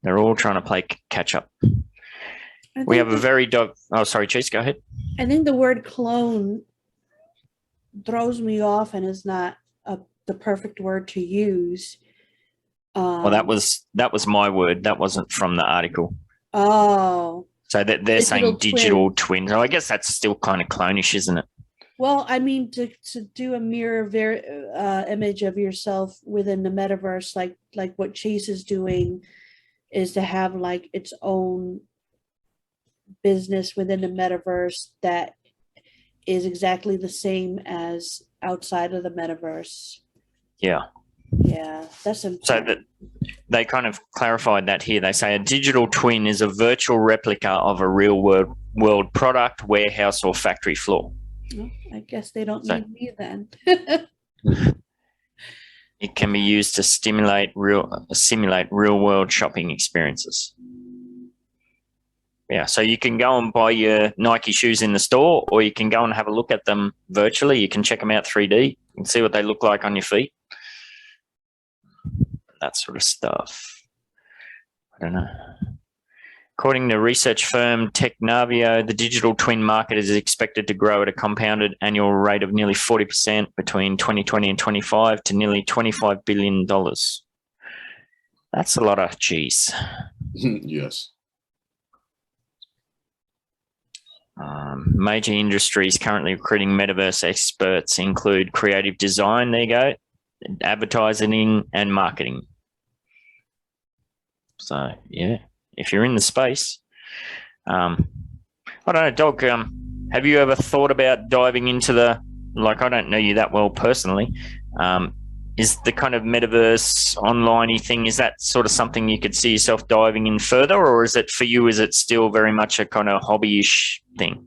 They're all trying to play catch up. We have a very oh, sorry, Chase, go ahead. I think the word clone throws me off and is not the perfect word to use. Well, that was my word. That wasn't from the article. Oh. So they're saying digital twin. So I guess that's still kind of clonish, isn't it? Well, I mean, to do a mirror image of yourself within the metaverse, like what Chase is doing, is to have like its own business within the metaverse that is exactly the same as outside of the metaverse. Yeah. Yeah, that's important. So that they kind of clarified that here. They say a digital twin is a virtual replica of a real world product, warehouse, or factory floor. Well, I guess they don't need me then. It can be used to simulate real world shopping experiences. Yeah, so you can go and buy your Nike shoes in the store, or you can go and have a look at them virtually. You can check them out 3D and see what they look like on your feet. That sort of stuff. I don't know. According to research firm Technavio, the digital twin market is expected to grow at a compounded annual rate of nearly 40% between 2020 and 25 to nearly $25 billion. That's a lot of cheese. Yes. Major industries currently recruiting metaverse experts include creative design, there you go, advertising and marketing. So, yeah, if you're in the space, I don't know, Dog, have you ever thought about diving into the, like, I don't know you that well personally, is the kind of metaverse online-y thing, is that sort of something you could see yourself diving in further, or is it for you, is it still very much a kind of hobby-ish thing?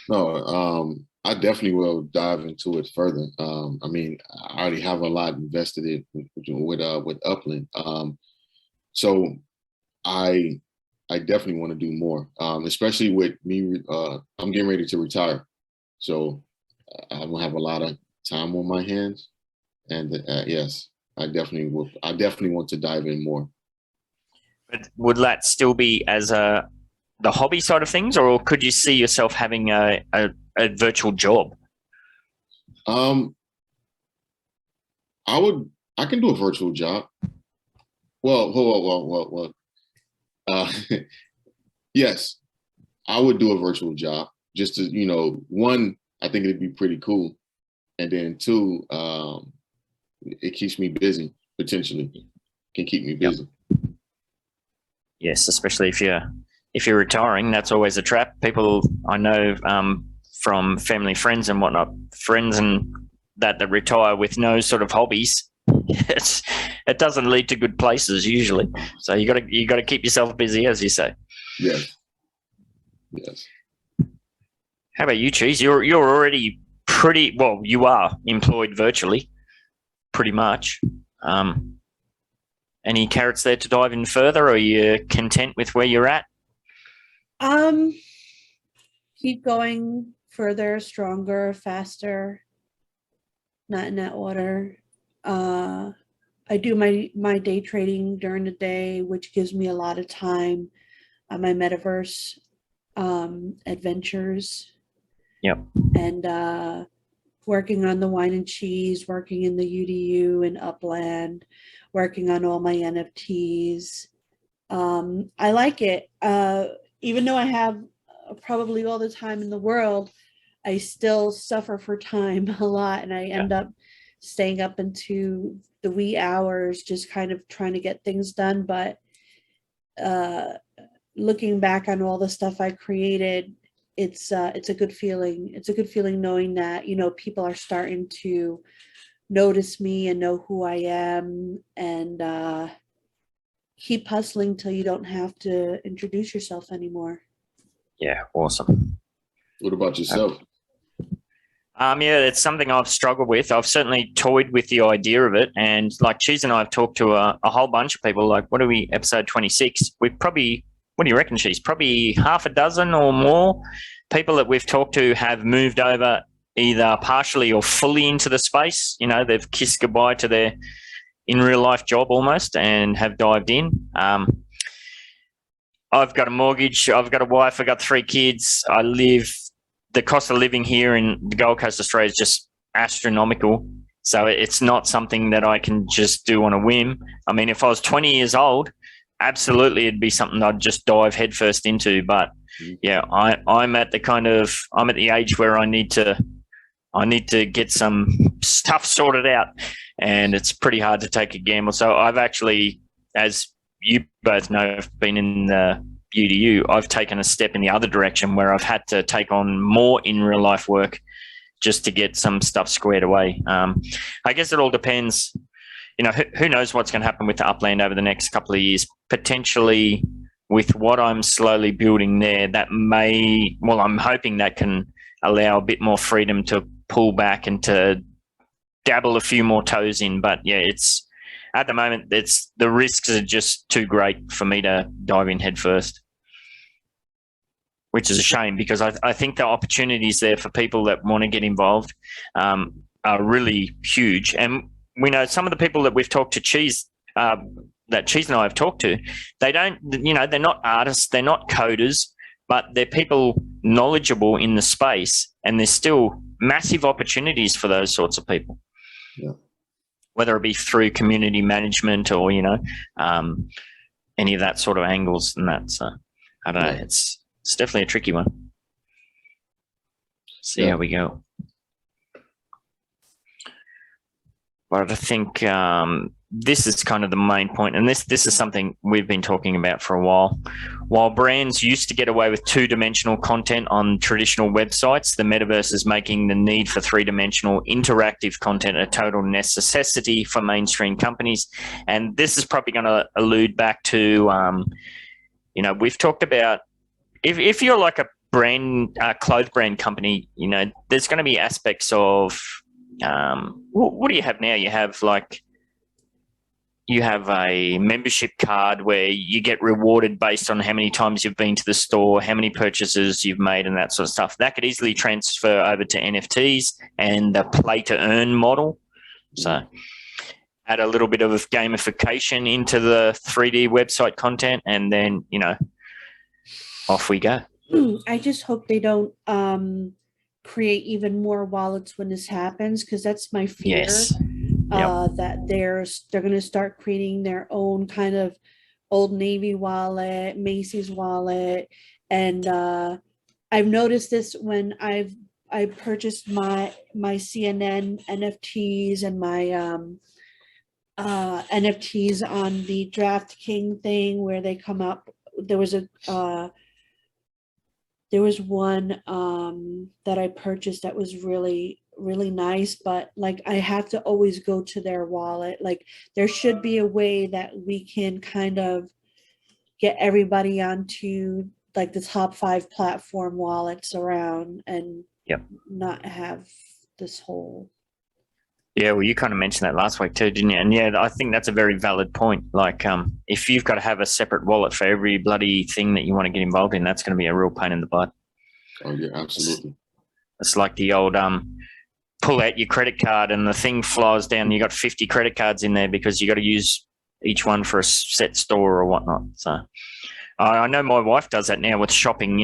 No, I definitely will dive into it further. I mean, I already have a lot invested in with Upland. So I definitely want to do more, especially with me. I'm getting ready to retire, so I don't have a lot of time on my hands. And yes, I definitely will. I definitely want to dive in more. But would that still be as the hobby side of things, or could you see yourself having a virtual job? I can do a virtual job. Well. Yes, I would do a virtual job just to, one, I think it'd be pretty cool. And then two, it keeps me busy, potentially. Can keep me busy. Yep. Yes, especially if you're retiring, that's always a trap. People I know from family, friends and whatnot, friends and that retire with no sort of hobbies, it doesn't lead to good places usually. So you got to keep yourself busy, as you say. Yes. How about you, Cheese? You're already pretty well. You are employed virtually, pretty much. Any carrots there to dive in further, or are you content with where you're at? Keep going further, stronger, faster. Not in that order. I do my day trading during the day, which gives me a lot of time on my Metaverse adventures. Yep. And working on the Whine and Cheese, working in the UDU and Upland, working on all my NFTs. I like it. Even though I have probably all the time in the world, I still suffer for time a lot, and I end up staying up into the wee hours, just kind of trying to get things done. But looking back on all the stuff I created, it's a good feeling. It's a good feeling knowing that, people are starting to notice me and know who I am, and keep hustling till you don't have to introduce yourself anymore. Yeah, awesome. What about yourself? Yeah, it's something I've struggled with. I've certainly toyed with the idea of it, and like Cheese and I have talked to a whole bunch of people. Like, what are we, episode 26? We've probably, what do you reckon, Cheese? Probably half a dozen or more people that we've talked to have moved over either partially or fully into the space. They've kissed goodbye to their in real life job almost and have dived in. I've got a mortgage, I've got a wife, I've got 3 kids. The cost of living here in the Gold Coast, Australia is just astronomical. So it's not something that I can just do on a whim. I mean, if I was 20 years old, absolutely it'd be something I'd just dive headfirst into. But yeah, I'm at the age where I need to get some stuff sorted out, and it's pretty hard to take a gamble. So I've actually, as you both know, I've been in the UDU, I've taken a step in the other direction where I've had to take on more in real life work just to get some stuff squared away. I guess it all depends. Who knows what's going to happen with the Upland over the next couple of years. Potentially with what I'm slowly building there, I'm hoping that can allow a bit more freedom to pull back and to dabble a few more toes in. But yeah, at the moment, the risks are just too great for me to dive in head first, which is a shame, because I think the opportunities there for people that want to get involved are really huge. And we know some of the people that we've talked to, Cheese, that Cheese and I have talked to, they don't, they're not artists, they're not coders, but they're people knowledgeable in the space, and there's still massive opportunities for those sorts of people. Yeah. Whether it be through community management or, any of that sort of angles and that. So I don't know. It's definitely a tricky one. See how we go. But I think this is kind of the main point, and this is something we've been talking about for a while. While brands used to get away with two-dimensional content on traditional websites, the metaverse is making the need for three-dimensional interactive content a total necessity for mainstream companies. And this is probably going to allude back to, we've talked about if you're like a brand, clothes brand company, there's going to be aspects of what do you have now? You have a membership card where you get rewarded based on how many times you've been to the store, how many purchases you've made, and that sort of stuff. That could easily transfer over to NFTs and the play to earn model. So add a little bit of gamification into the 3D website content, and then, off we go. I just hope they don't create even more wallets when this happens, because that's my fear. Yes. That they're going to start creating their own kind of Old Navy wallet, Macy's wallet, and I've noticed this when I purchased my CNN NFTs and my NFTs on the DraftKings thing where they come up. There was one that I purchased that was really nice, but like I have to always go to their wallet. Like there should be a way that we can kind of get everybody onto like the top 5 platform wallets around, and not have this whole. Yeah, well, you kind of mentioned that last week too, didn't you? And yeah, I think that's a very valid point. Like, if you've got to have a separate wallet for every bloody thing that you want to get involved in, that's going to be a real pain in the butt. Oh yeah, absolutely. It's like the old pull out your credit card and the thing flies down. You got 50 credit cards in there because you got to use each one for a set store or whatnot. So I know my wife does that now with shopping,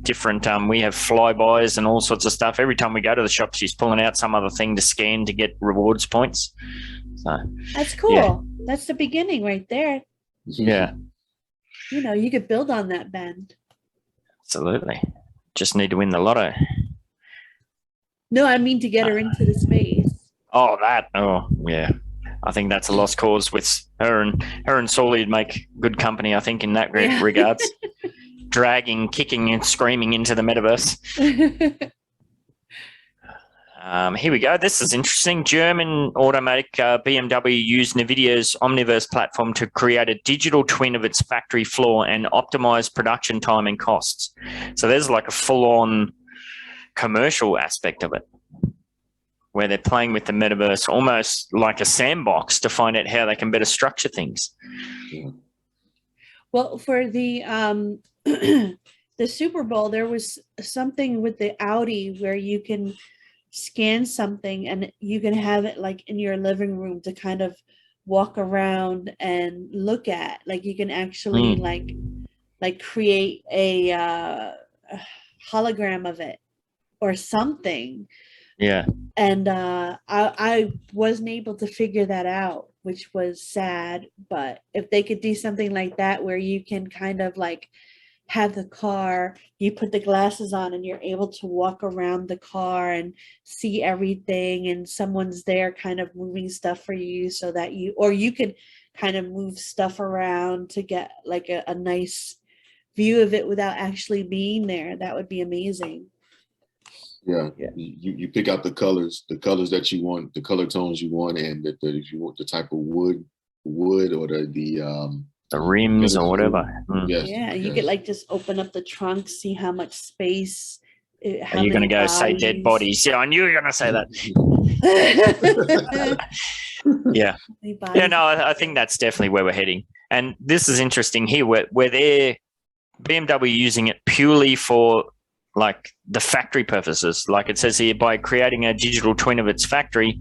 different, we have flybys and all sorts of stuff. Every time we go to the shop, she's pulling out some other thing to scan to get rewards points. So that's cool. Yeah. That's the beginning right there. Yeah. You could build on that, Ben. Absolutely. Just need to win the lotto. No, I mean to get her into the space. Oh, that. Oh, yeah. I think that's a lost cause with her and Sawley would make good company, I think, in that regards. Dragging, kicking and screaming into the metaverse. Here we go. This is interesting. German automatic BMW used NVIDIA's Omniverse platform to create a digital twin of its factory floor and optimize production time and costs. So there's like a full-on commercial aspect of it, where they're playing with the metaverse almost like a sandbox to find out how they can better structure things. Well, for the the Super Bowl, there was something with the Audi where you can scan something and you can have it like in your living room to kind of walk around and look at. Like you can actually like create a hologram of it or something. Yeah. And I wasn't able to figure that out, which was sad. But if they could do something like that where you can kind of like have the car, you put the glasses on and you're able to walk around the car and see everything, and someone's there kind of moving stuff for you so that you could kind of move stuff around to get like a nice view of it without actually being there. That would be amazing. Yeah. You pick out the colors that you want, the color tones you want, and if you want the type of wood or the rims or whatever. Yes, yeah, you could like just open up the trunk, see how much space. Are you going to go say dead bodies? Yeah, I knew you were going to say that. Yeah. Yeah, no, I think that's definitely where we're heading. And this is interesting here where they're BMW using it purely for like the factory purposes. Like it says here, by creating a digital twin of its factory,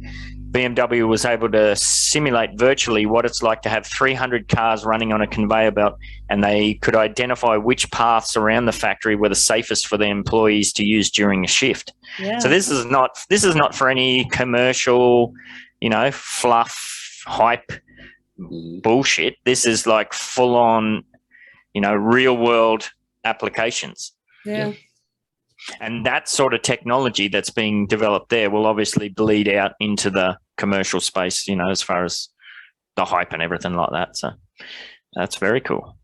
BMW was able to simulate virtually what it's like to have 300 cars running on a conveyor belt, and they could identify which paths around the factory were the safest for the employees to use during a shift. Yeah. So this is not for any commercial, fluff, hype bullshit. This is like full on, real world applications. Yeah. And that sort of technology that's being developed there will obviously bleed out into the commercial space, as far as the hype and everything like that. So that's very cool.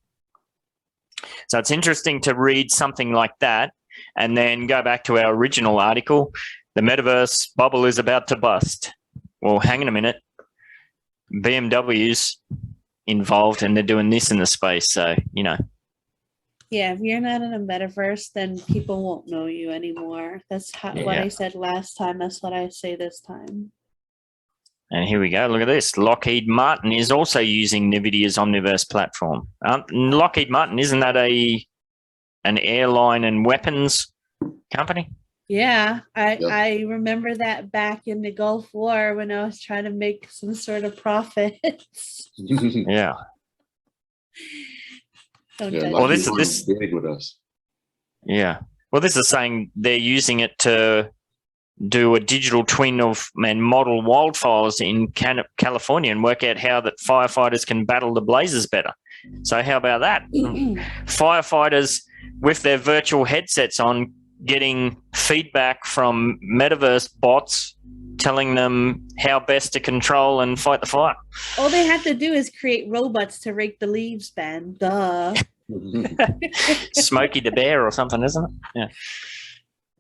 So it's interesting to read something like that and then go back to our original article. The metaverse bubble is about to bust. Well, hang on a minute. BMW's involved and they're doing this in the space. So, Yeah, if you're not in a metaverse, then people won't know you anymore. That's what I said last time. That's what I say this time. And here we go. Look at this. Lockheed Martin is also using NVIDIA's Omniverse platform. Lockheed Martin, isn't that an airline and weapons company? Yeah, I remember that back in the Gulf War when I was trying to make some sort of profits. Yeah. Well, this big with us. Yeah. Well, this is saying they're using it to do a digital twin of and model wildfires in California and work out how that firefighters can battle the blazes better. So how about that? Firefighters with their virtual headsets on, getting feedback from metaverse bots telling them how best to control and fight the fire. All they have to do is create robots to rake the leaves, Ben. Duh. Smokey the Bear or something, isn't it? Yeah.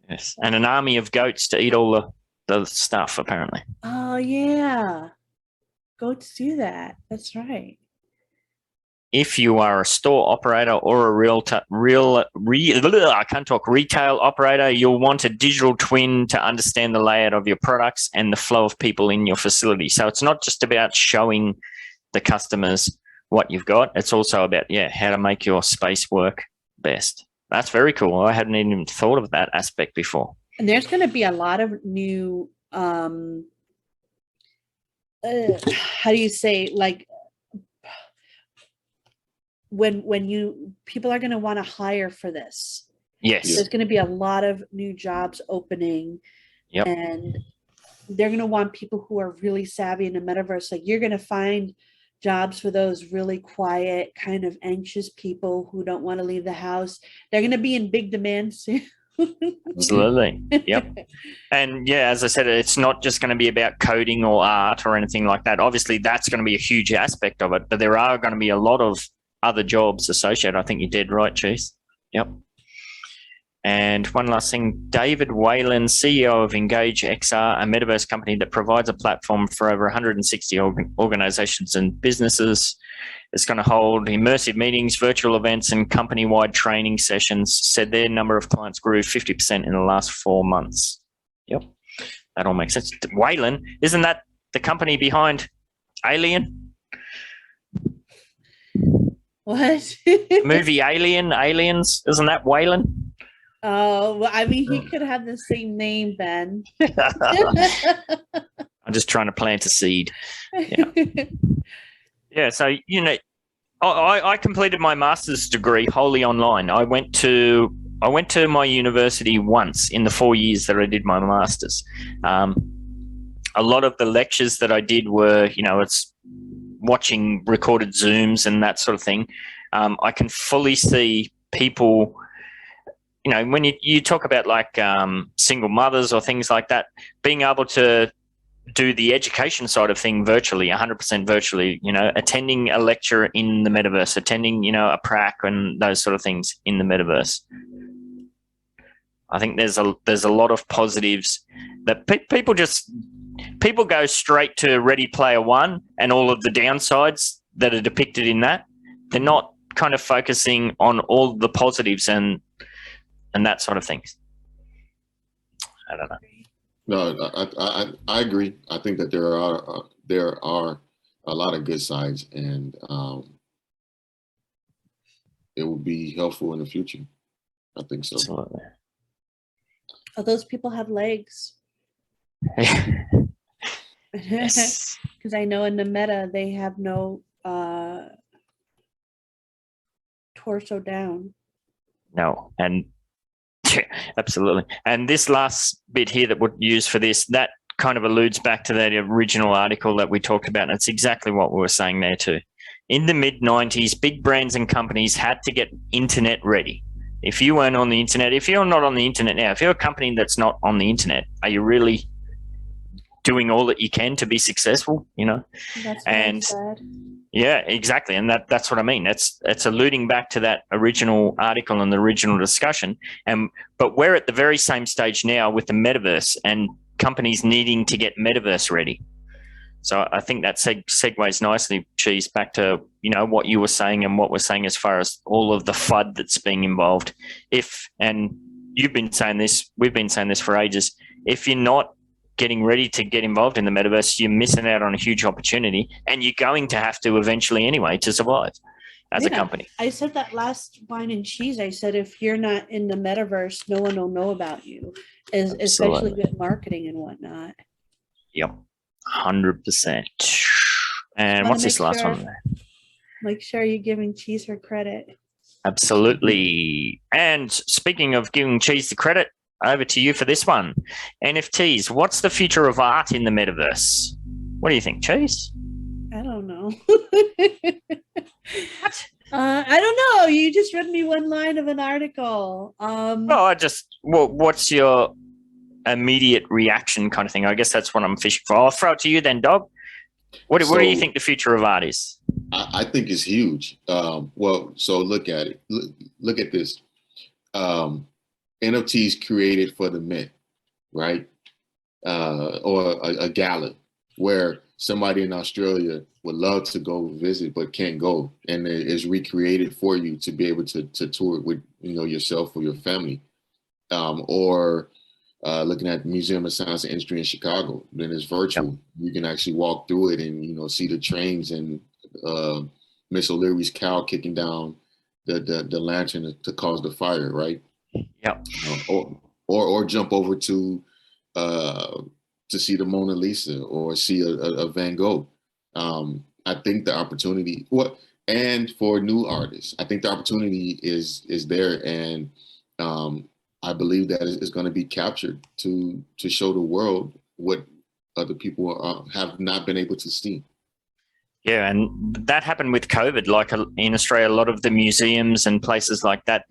Yes. And an army of goats to eat all the stuff, apparently. Oh, yeah. Goats do that. That's right. If you are a store operator or a retail operator, you'll want a digital twin to understand the layout of your products and the flow of people in your facility. So it's not just about showing the customers what you've got. It's also about, how to make your space work best. That's very cool. I hadn't even thought of that aspect before. And there's going to be a lot of new, how do you say, like, when people are going to want to hire for this. Yes. There's going to be a lot of new jobs opening. Yep. And they're going to want people who are really savvy in the metaverse. Like, you're going to find jobs for those really quiet, kind of anxious people who don't want to leave the house. They're going to be in big demand soon. Absolutely. Yep. And as I said, it's not just going to be about coding or art or anything like that. Obviously, that's going to be a huge aspect of it, but there are going to be a lot of other jobs associated. I think you did right, Cheese. Yep. And one last thing, David Whalen, CEO of Engage XR, a metaverse company that provides a platform for over 160 organizations and businesses. It's going to hold immersive meetings, virtual events, and company-wide training sessions, said their number of clients grew 50% in the last 4 months. Yep. That all makes sense. Whalen, isn't that the company behind Alien? What? Movie Aliens, isn't that Whalen? Oh, well, I mean, he could have the same name, Ben. I'm just trying to plant a seed. Yeah. So, I completed my master's degree wholly online. I went to my university once in the 4 years that I did my master's. A lot of the lectures that I did were, it's watching recorded Zooms and that sort of thing. I can fully see people, when you talk about like single mothers or things like that, being able to do the education side of thing virtually, 100% virtually, attending a lecture in the metaverse, attending, a prac and those sort of things in the metaverse. I think there's a lot of positives that people go straight to Ready Player One and all of the downsides that are depicted in that. They're not kind of focusing on all the positives and that sort of things. I don't know. No, I agree. I think that there are a lot of good sides, and it will be helpful in the future. I think so. Absolutely. Oh, those people have legs. Yes. Because I know in the meta they have no torso down. No, and absolutely. And this last bit here that we'll use for this, that kind of alludes back to that original article that we talked about. And it's exactly what we were saying there too. In the mid-90s, big brands and companies had to get internet ready. If you weren't on the internet, if you're not on the internet now, if you're a company that's not on the internet, are you really doing all that you can to be successful? You know, That's and sad. yeah, exactly. And that's what I mean. It's alluding back to that original article and the original discussion. But we're at the very same stage now with the metaverse and companies needing to get metaverse ready. So I think that segues nicely, Cheese, back to, you know, what you were saying and what we're saying as far as all of the FUD that's being involved. And you've been saying this, we've been saying this for ages. If you're not getting ready to get involved in the metaverse, you're missing out on a huge opportunity, and you're going to have to eventually anyway to survive as a company. I said that last Whine and Cheese. I said, if you're not in the metaverse, no one will know about you, especially with marketing and whatnot. Yep, 100%. And what's this last one? Make sure you're giving Cheese her credit. Absolutely. And speaking of giving Cheese the credit, over to you for this one. NFTs, what's the future of art in the metaverse? What do you think, Cheese? I don't know. What? I don't know. You just read me one line of an article. What's your immediate reaction kind of thing? I guess that's what I'm fishing for. I'll throw it to you then, Dog. What do you think the future of art is? I think it's huge. Well, so look at it. Look at this. NFTs created for the Met, right? Or a gala where somebody in Australia would love to go visit but can't go, and it is recreated for you to be able to tour with, you know, yourself or your family. Or looking at the Museum of Science and Industry in Chicago, then it's virtual. Yep. You can actually walk through it and, you know, see the trains and Miss O'Leary's cow kicking down the lantern to cause the fire, right? Yep. Or jump over to see the Mona Lisa or see a Van Gogh. I think the opportunity, and for new artists, I think the opportunity is there, and I believe that it's going to be captured to show the world what other people have not been able to see. Yeah, and that happened with COVID. Like in Australia, a lot of the museums and places like that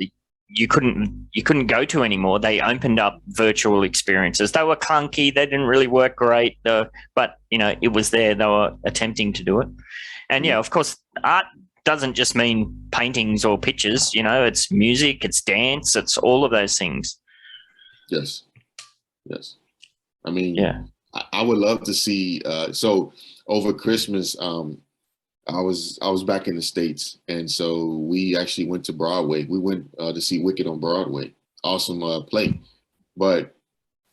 you couldn't go to anymore. They opened up virtual experiences. They were clunky. They didn't really work great, but you know, it was there. They were attempting to do it. And yeah, of course, art doesn't just mean paintings or pictures. You know, it's music, it's dance, it's all of those things. Yes. I mean, yeah, I would love to see. So over Christmas, I was back in the States, and so we actually went to Broadway. We went to see Wicked on Broadway. Awesome play. But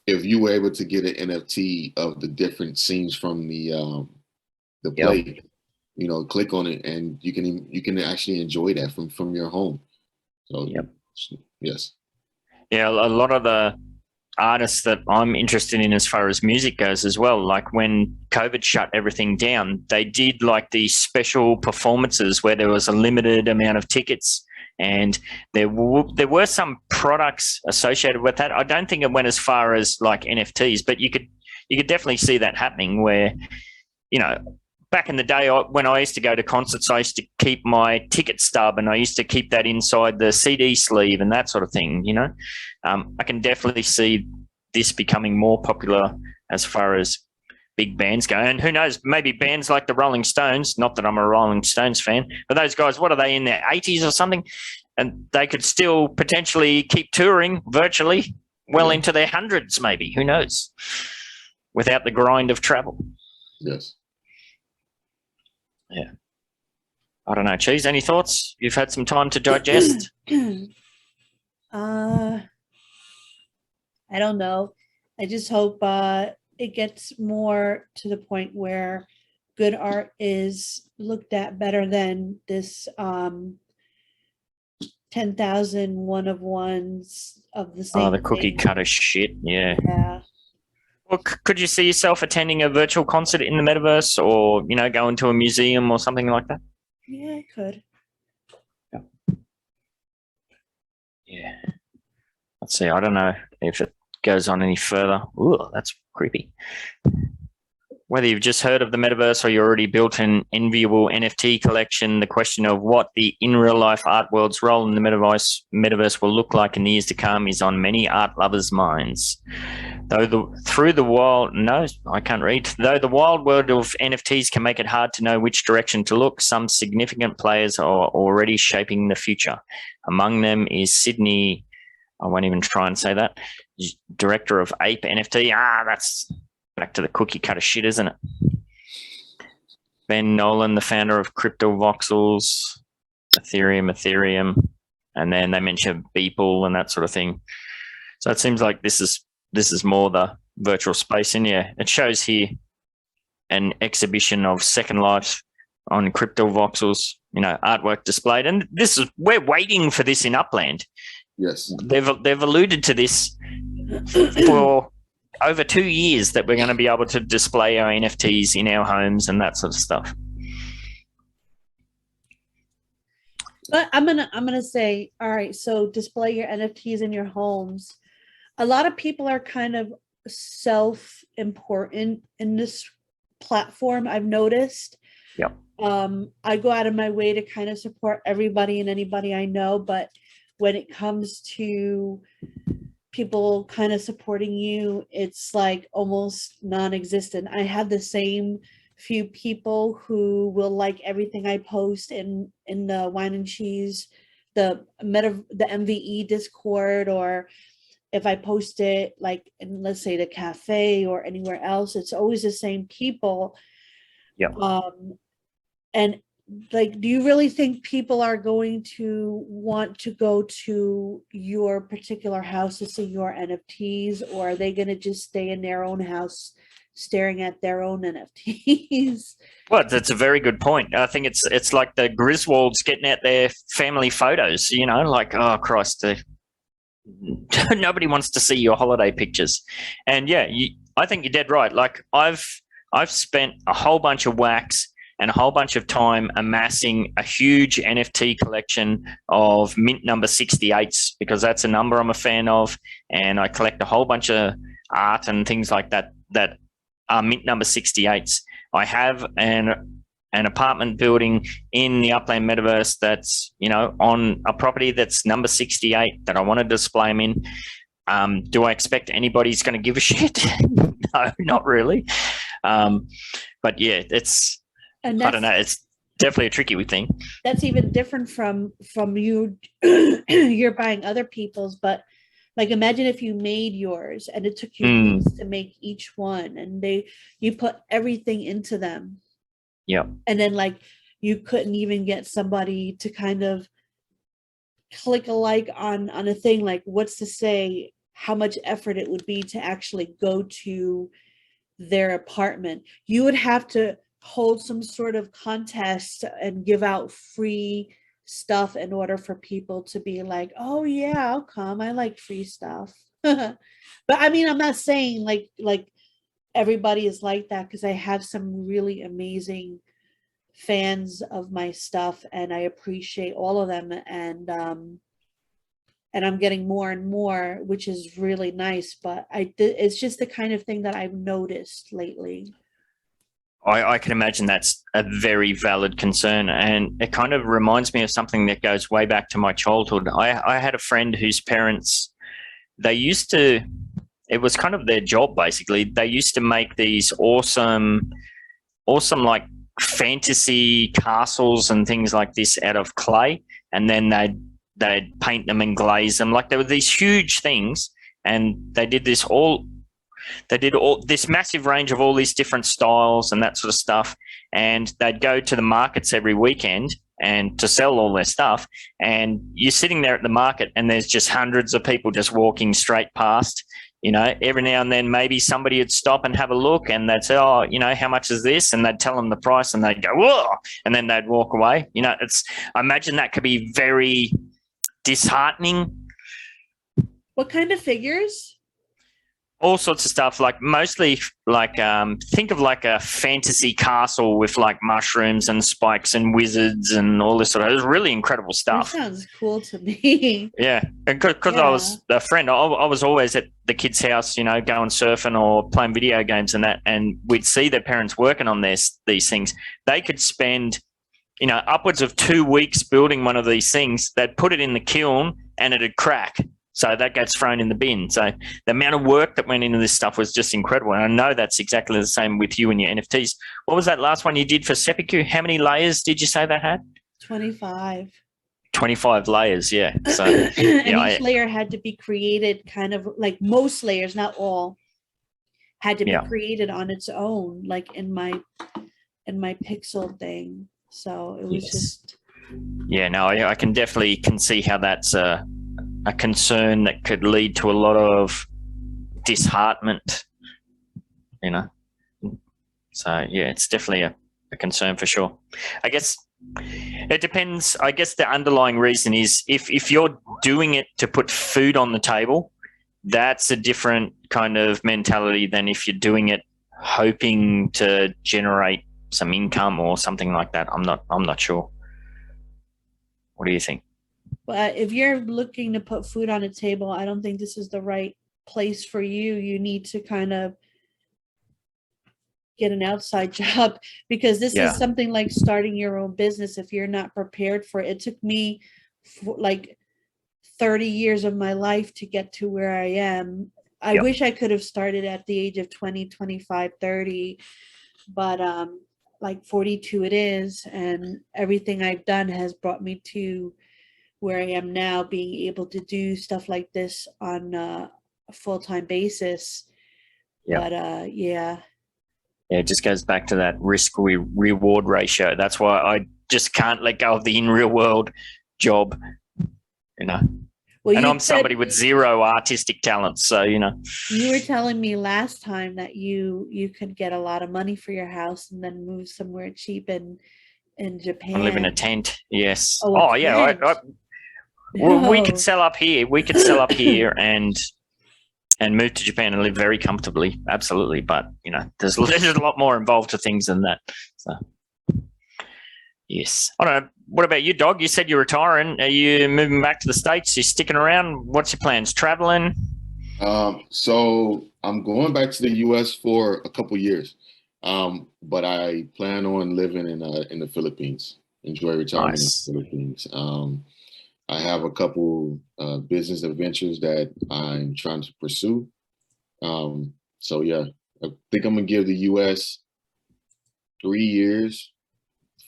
if you were able to get an NFT of the different scenes from the play, yep, you know, click on it, and you can actually enjoy that from your home. So yep. Yes. Yeah, a lot of the artists that I'm interested in as far as music goes as well, like when COVID shut everything down, they did like these special performances where there was a limited amount of tickets, and there were some products associated with that. I don't think it went as far as like NFTs, but you could definitely see that happening where, you know, back in the day when I used to go to concerts, I used to keep my ticket stub and I used to keep that inside the CD sleeve and that sort of thing, you know. I can definitely see this becoming more popular as far as big bands go. And who knows, maybe bands like the Rolling Stones, not that I'm a Rolling Stones fan, but those guys, what are they, in their 80s or something? And they could still potentially keep touring virtually well into their hundreds maybe, who knows, without the grind of travel. Yes. Yeah. I don't know. Cheese, any thoughts? You've had some time to digest? I don't know. I just hope it gets more to the point where good art is looked at better than this 10,000 one of ones of the same. Oh, the cookie cutter shit. Yeah. Yeah. Well, could you see yourself attending a virtual concert in the metaverse, or going to a museum or something like that? Yeah, I could. Yeah. Let's see. I don't know if it goes on any further. Ooh, that's creepy. Whether you've just heard of the metaverse or you already built an enviable NFT collection, the question of what the in real life art world's role in the metaverse will look like in the years to come is on many art lovers' minds. Though the wild world of NFTs can make it hard to know which direction to look, some significant players are already shaping the future. Among them is Sydney, I won't even try and say that, director of Ape NFT. That's back to the cookie cutter shit, isn't it? Ben Nolan, the founder of CryptoVoxels, Ethereum, and then they mention Beeple and that sort of thing. So it seems like this is more the virtual space. And yeah, it shows here an exhibition of Second Life on CryptoVoxels, artwork displayed. And we're waiting for this in Upland. Yes. They've alluded to this for over 2 years, that we're going to be able to display our NFTs in our homes and that sort of stuff. But I'm gonna say, all right, so display your NFTs in your homes. A lot of people are kind of self-important in this platform, I've noticed. Yep. I go out of my way to kind of support everybody and anybody I know, but when it comes to people kind of supporting you, it's like almost non-existent. I have the same few people who will like everything I post in the Whine and Cheese, the MVE Discord, or if I post it like in, let's say, the cafe or anywhere else, it's always the same people. Yeah. And like, do you really think people are going to want to go to your particular house to see your NFTs, or are they going to just stay in their own house staring at their own NFTs? Well, that's a very good point. I think it's like the Griswolds getting out their family photos, like, oh, Christ, nobody wants to see your holiday pictures. And yeah, I think you're dead right. Like, I've spent a whole bunch of wax and a whole bunch of time amassing a huge NFT collection of mint number 68s, because that's a number I'm a fan of, and I collect a whole bunch of art and things like that that are mint number 68s. I have an apartment building in the Upland Metaverse that's, on a property that's number 68 that I want to display them in. Do I expect anybody's going to give a shit? No, not really. But yeah, I don't know. It's definitely a tricky thing. That's even different from you. You're buying other people's, but like, imagine if you made yours and it took you weeks to make each one, and you put everything into them. Yeah. And then like, you couldn't even get somebody to kind of click a like on a thing. Like, what's to say how much effort it would be to actually go to their apartment? You would have to hold some sort of contest and give out free stuff in order for people to be like, oh yeah, I'll come, I like free stuff. But I mean, I'm not saying like everybody is like that, because I have some really amazing fans of my stuff and I appreciate all of them, and I'm getting more and more, which is really nice. But it's just the kind of thing that I've noticed lately. I can imagine that's a very valid concern, and it kind of reminds me of something that goes way back to my childhood. I had a friend whose parents, it was kind of their job basically. They used to make these awesome like fantasy castles and things like this out of clay, and then they'd paint them and glaze them. Like, there were these huge things, and they did all this massive range of all these different styles and that sort of stuff. And they'd go to the markets every weekend and to sell all their stuff. And you're sitting there at the market and there's just hundreds of people just walking straight past. Every now and then maybe somebody would stop and have a look, and they'd say, oh, how much is this? And they'd tell them the price and they'd go, whoa, and then they'd walk away. I imagine that could be very disheartening. What kind of figures? all sorts of stuff, like mostly like think of like a fantasy castle with like mushrooms and spikes and wizards and all this sort of, it was really incredible stuff. That sounds cool to me. Yeah, because I was a friend, I was always at the kids' house, you know, going surfing or playing video games and that, and we'd see their parents working on these things. They could spend, you know, upwards of 2 weeks building one of these things. They'd put it in the kiln and it'd crack. So that gets thrown in the bin. So the amount of work that went into this stuff was just incredible. And I know that's exactly the same with you and your NFTs. What was that last one you did for Seppuku? How many layers did you say that had? 25. 25 layers, yeah. So and yeah, each layer had to be created kind of like most layers, not all, had to be created on its own, like in my pixel thing. So it was just. Yeah, no, I can definitely see how that's a concern that could lead to a lot of disheartenment, you know. So yeah, it's definitely a concern for sure. I guess it depends. I guess the underlying reason is if you're doing it to put food on the table, that's a different kind of mentality than if you're doing it hoping to generate some income or something like that. I'm not sure. What do you think? But if you're looking to put food on a table, I don't think this is the right place for you. You need to kind of get an outside job, because this is something like starting your own business. If you're not prepared for it, it took me like 30 years of my life to get to where I am. I wish I could have started at the age of 20, 25, 30, but like 42 it is. And everything I've done has brought me to where I am now, being able to do stuff like this on a full-time basis. But yeah, it just goes back to that risk reward ratio. That's why I just can't let go of the in real world job, you know. Well, and I'm somebody with zero artistic talents, so you know. You were telling me last time that you could get a lot of money for your house and then move somewhere cheap in Japan. And live in a tent. Yes. Oh yeah. Well, we could sell up here. We could sell up here and move to Japan and live very comfortably. Absolutely. But, you know, there's a lot more involved to things than that. So, yes. I don't know. What about you, Dog? You said you're retiring. Are you moving back to the States? Are you sticking around? What's your plans? Traveling? So I'm going back to the U.S. for a couple years. But I plan on living in the Philippines. Enjoy retirement in the Philippines. I have a couple business adventures that I'm trying to pursue. So yeah, I think I'm gonna give the US 3 years,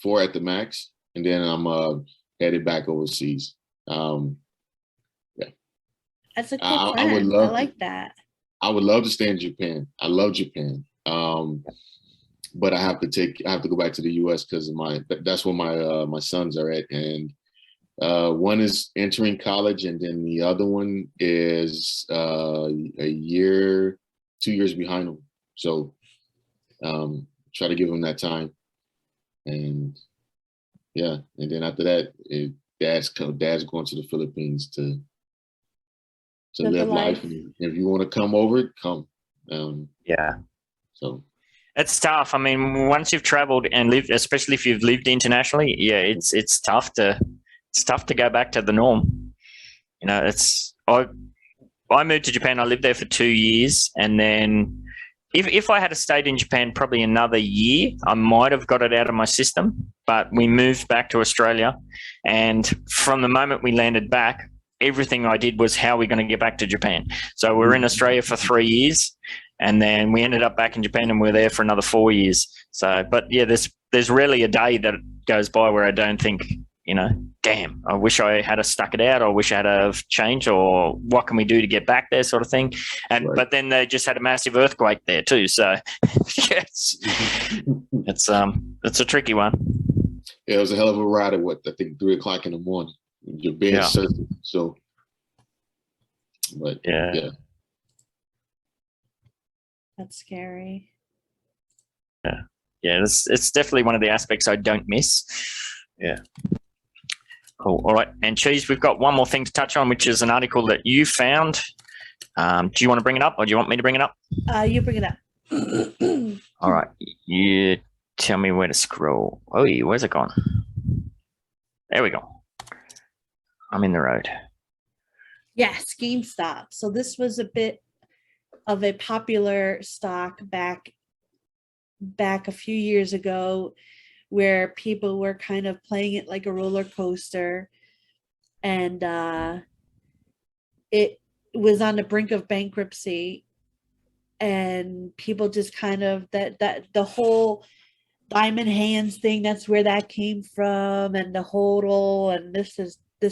4 at the max, and then I'm headed back overseas. Yeah. That's a cool plan. I like that. I would love to stay in Japan. I love Japan. But I have to go back to the US because that's where my sons are at, and one is entering college, and then the other one is a year, 2 years behind them. So try to give them that time, and yeah, and then after that, dad's going to the Philippines to live life. And if you want to come over, come. Yeah. So it's tough. I mean, once you've traveled and lived, especially if you've lived internationally, yeah, it's tough to go back to the norm. You know, I moved to Japan. I lived there for 2 years, and then if I had stayed in Japan probably another year, I might have got it out of my system. But we moved back to Australia, and from the moment we landed back, everything I did was how are we going to get back to Japan. So we were in Australia for 3 years, and then we ended up back in Japan, and we were there for another 4 years. So, but yeah, there's rarely a day that goes by where I don't think, you know, damn, I wish I had stuck it out, or I wish I had have changed, or what can we do to get back there, sort of thing. And Right. But then they just had a massive earthquake there too. So yes, it's a tricky one. Yeah, it was a hell of a ride at I think 3 o'clock in the morning. Your bed surfing. So, but yeah. that's scary. Yeah, it's definitely one of the aspects I don't miss. Yeah. Cool. All right. And Cheese, we've got one more thing to touch on, which is an article that you found Do you want to bring it up, or do you want me to bring it up? You bring it up. All right. You tell me where to scroll. Oh, where's it gone? There we go. I'm in the road. Yes, GameStop. So this was a bit of a popular stock back a few years ago, where people were kind of playing it like a roller coaster, and it was on the brink of bankruptcy, and people just kind of that the whole diamond hands thing, that's where that came from, and the hodl, and this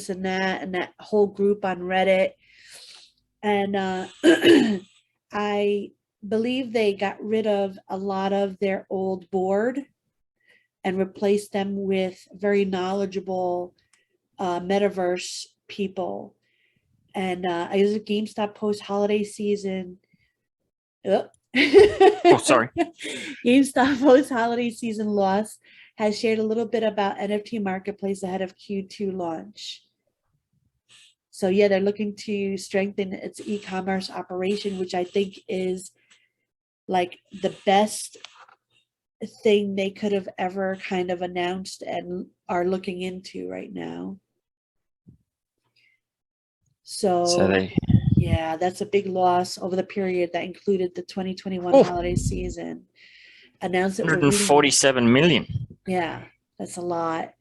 and that whole group on Reddit. And I believe they got rid of a lot of their old board and replaced them with very knowledgeable Metaverse people. And as a GameStop post-holiday season, Oh, sorry. GameStop post-holiday season loss has shared a little bit about NFT marketplace ahead of Q2 launch. So yeah, they're looking to strengthen its e-commerce operation, which I think is like the best thing they could have ever kind of announced and are looking into right now. So yeah, that's a big loss over the period that included the 2021 holiday season. Announced it 147 million. Yeah, that's a lot.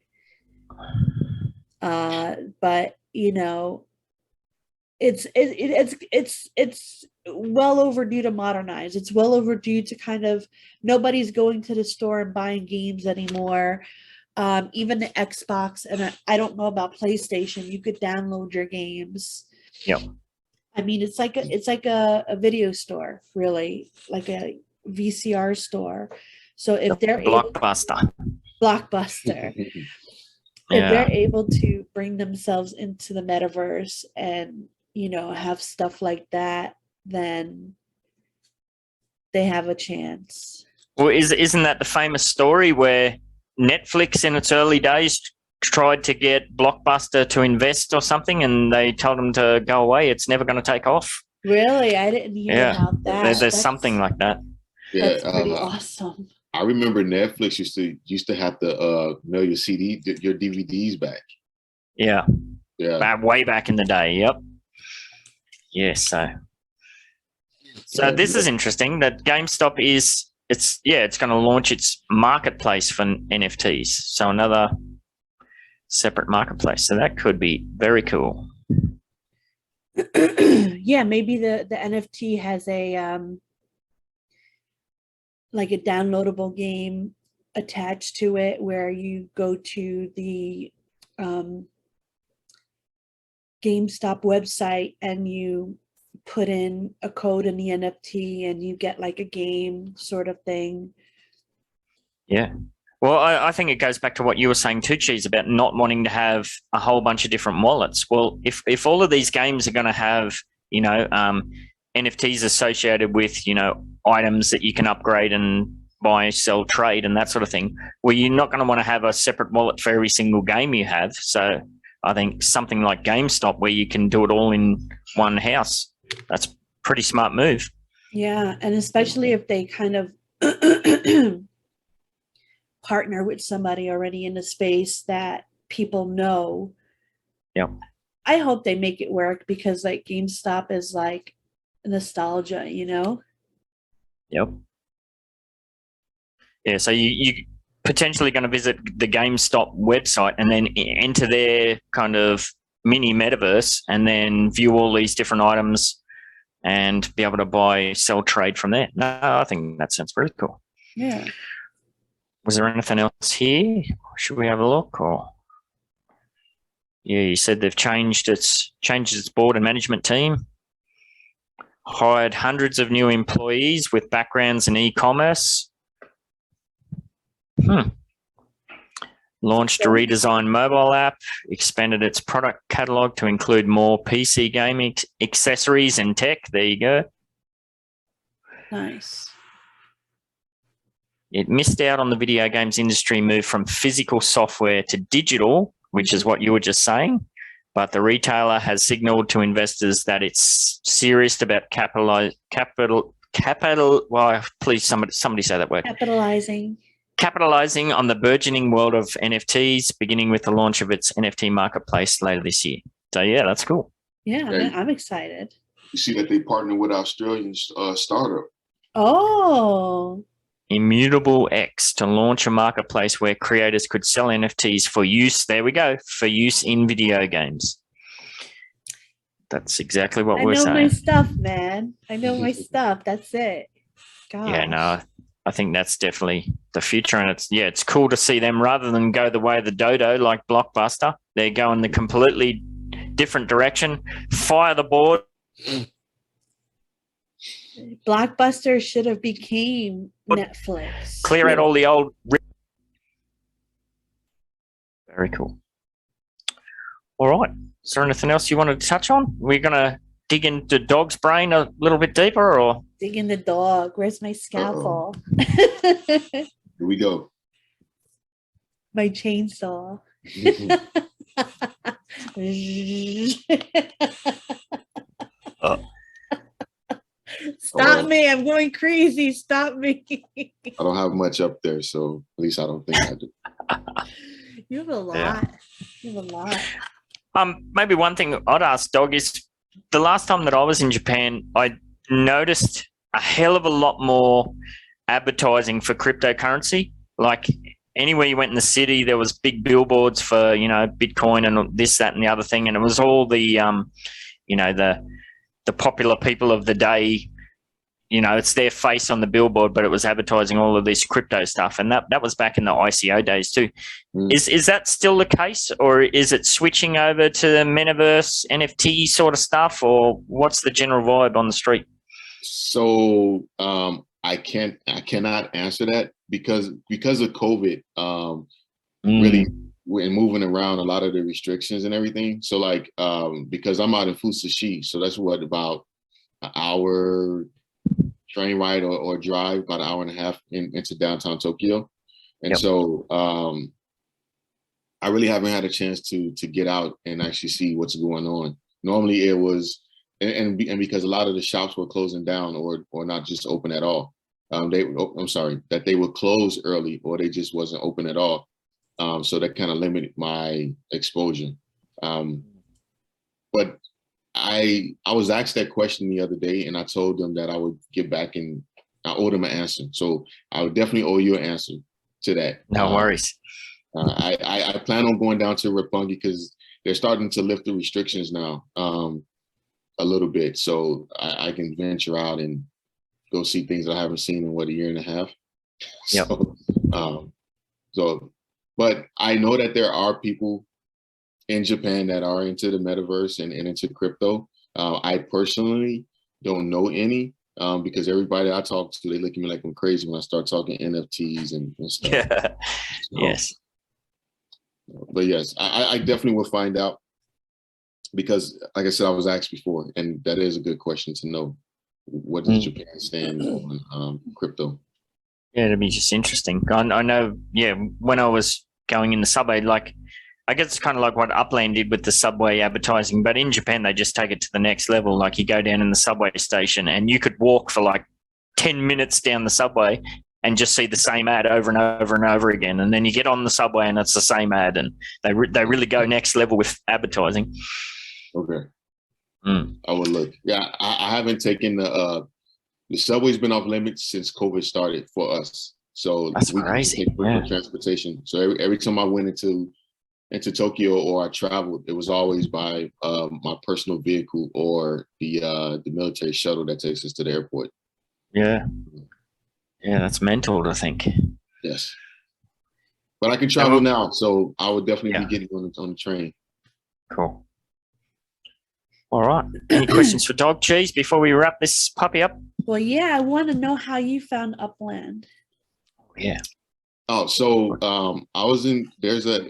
But you know, it's well overdue to modernize. It's well overdue to kind of, nobody's going to the store and buying games anymore. Even the Xbox, and I don't know about PlayStation, you could download your games. Yep. I mean, it's like a video store, really, like a VCR store. So if they're Blockbuster. If they're able to bring themselves into the metaverse and, you know, have stuff like that, then they have a chance. Well, isn't that the famous story where Netflix in its early days tried to get Blockbuster to invest or something, and they told them to go away? It's never going to take off. Really? I didn't hear about that. There's something like that. Yeah, that's pretty awesome. I remember Netflix used to have to mail your your DVDs back. Yeah. Way back in the day. Yep. Yeah. So this is interesting that GameStop it's going to launch its marketplace for NFTs. So another separate marketplace. So that could be very cool. Yeah, maybe the NFT has a like a downloadable game attached to it, where you go to the GameStop website and you put in a code in the NFT and you get like a game sort of thing. Yeah. Well, I think it goes back to what you were saying too, Cheese, about not wanting to have a whole bunch of different wallets. Well, if all of these games are going to have, you know, NFTs associated with, you know, items that you can upgrade and buy, sell, trade, and that sort of thing, well, you're not going to want to have a separate wallet for every single game you have. So I think something like GameStop, where you can do it all in one house, that's a pretty smart move. Yeah, and especially if they kind of partner with somebody already in the space that people know. Yeah. I hope they make it work, because like GameStop is like nostalgia, you know? Yep. Yeah, so you potentially going to visit the GameStop website and then enter their kind of mini metaverse and then view all these different items and be able to buy, sell, trade from there. No, I think that sounds pretty cool. Yeah. Was there anything else here? Should we have a look? Or yeah, you said they've changed its board and management team, hired hundreds of new employees with backgrounds in e-commerce. Launched a redesigned mobile app, expanded its product catalog to include more PC gaming accessories and tech. There you go. Nice. It missed out on the video games industry move from physical software to digital, which is what you were just saying, but the retailer has signaled to investors that it's serious about please somebody say that word. Capitalizing on the burgeoning world of NFTs, beginning with the launch of its NFT marketplace later this year. So yeah, that's cool. Yeah, Hey. I'm excited. You see that they partner with Australian startup. Oh. Immutable X to launch a marketplace where creators could sell NFTs for use. There we go. For use in video games. That's exactly what we're saying. I know my stuff, man. I know my stuff. That's it. Gosh. Yeah, no, I think that's definitely the future. And it's cool to see them rather than go the way of the dodo like Blockbuster. They're going the completely different direction. Fire the board. Blockbuster should have became Netflix. Clear out all the old. Very cool. All right. Is there anything else you wanted to touch on? We're going to dig into Dog's brain a little bit deeper, or dig in the dog. Where's my scalpel? Here we go. My chainsaw. Stop me. I'm going crazy. Stop me. I don't have much up there, so at least I don't think I do. You have a lot. Yeah. You have a lot. Maybe one thing I'd ask Dog is the last time that I was in Japan, I noticed a hell of a lot more advertising for cryptocurrency. Like anywhere you went in the city, there was big billboards for, Bitcoin and this, that, and the other thing. And it was all the, the popular people of the day, it's their face on the billboard, but it was advertising all of this crypto stuff. And that was back in the ICO days too. Mm. Is that still the case, or is it switching over to the Metaverse NFT sort of stuff, or what's the general vibe on the street? So I cannot answer that because of COVID, really we're moving around a lot of the restrictions and everything. So like, because I'm out in Fusashi, so that's what, about an hour train ride or drive, about an hour and a half into downtown Tokyo. And yep. So I really haven't had a chance to get out and actually see what's going on. Normally it was, and because a lot of the shops were closing down or not just open at all. That they would close early or they just wasn't open at all. So that kind of limited my exposure. But I was asked that question the other day, and I told them that I would get back and I owed them an answer. So I would definitely owe you an answer to that. No worries. I plan on going down to Roppongi because they're starting to lift the restrictions now a little bit, so I can venture out and go see things I haven't seen in a year and a half. Yep. But I know that there are people in Japan that are into the metaverse and into crypto. I personally don't know any because everybody I talk to, they look at me like I'm crazy when I start talking NFTs and stuff. Yeah. So, yes. But yes, I definitely will find out because, like I said, I was asked before, and that is a good question to know. What does Japan stand on crypto? Yeah, it'd be just interesting. I know, when I was going in the subway, like, I guess it's kind of like what Upland did with the subway advertising, but in Japan, they just take it to the next level. Like you go down in the subway station and you could walk for like 10 minutes down the subway and just see the same ad over and over and over again. And then you get on the subway and it's the same ad, and they really go next level with advertising. Okay. I would look. Yeah, I haven't taken the subway's been off limits since COVID started for us. So that's crazy. For transportation. So every time I went into Tokyo or I traveled, it was always by my personal vehicle or the military shuttle that takes us to the airport. Yeah. Yeah, that's mental to think. Yes. But I can travel now, so I would definitely be getting on the train. Cool. All right. Any questions for DawgCheese before we wrap this puppy up? Well, yeah, I want to know how you found Upland. Yeah. Oh, so I was there's a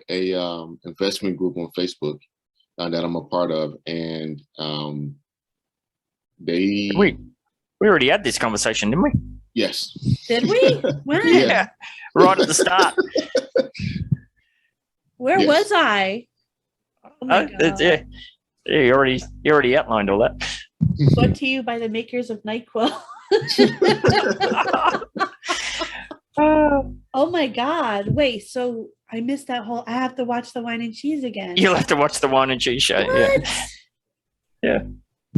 investment group on Facebook that I'm a part of, and we already had this conversation, didn't we? Yes. Did we? When? Yeah. Right at the start. Where was I? Oh my yeah. God. Yeah, you already outlined all that. Brought to you by the makers of NyQuil. Oh my God. Wait, so I missed that whole, I have to watch the Wine and Cheese again. You'll have to watch the Whine and Cheese show. What? Yeah.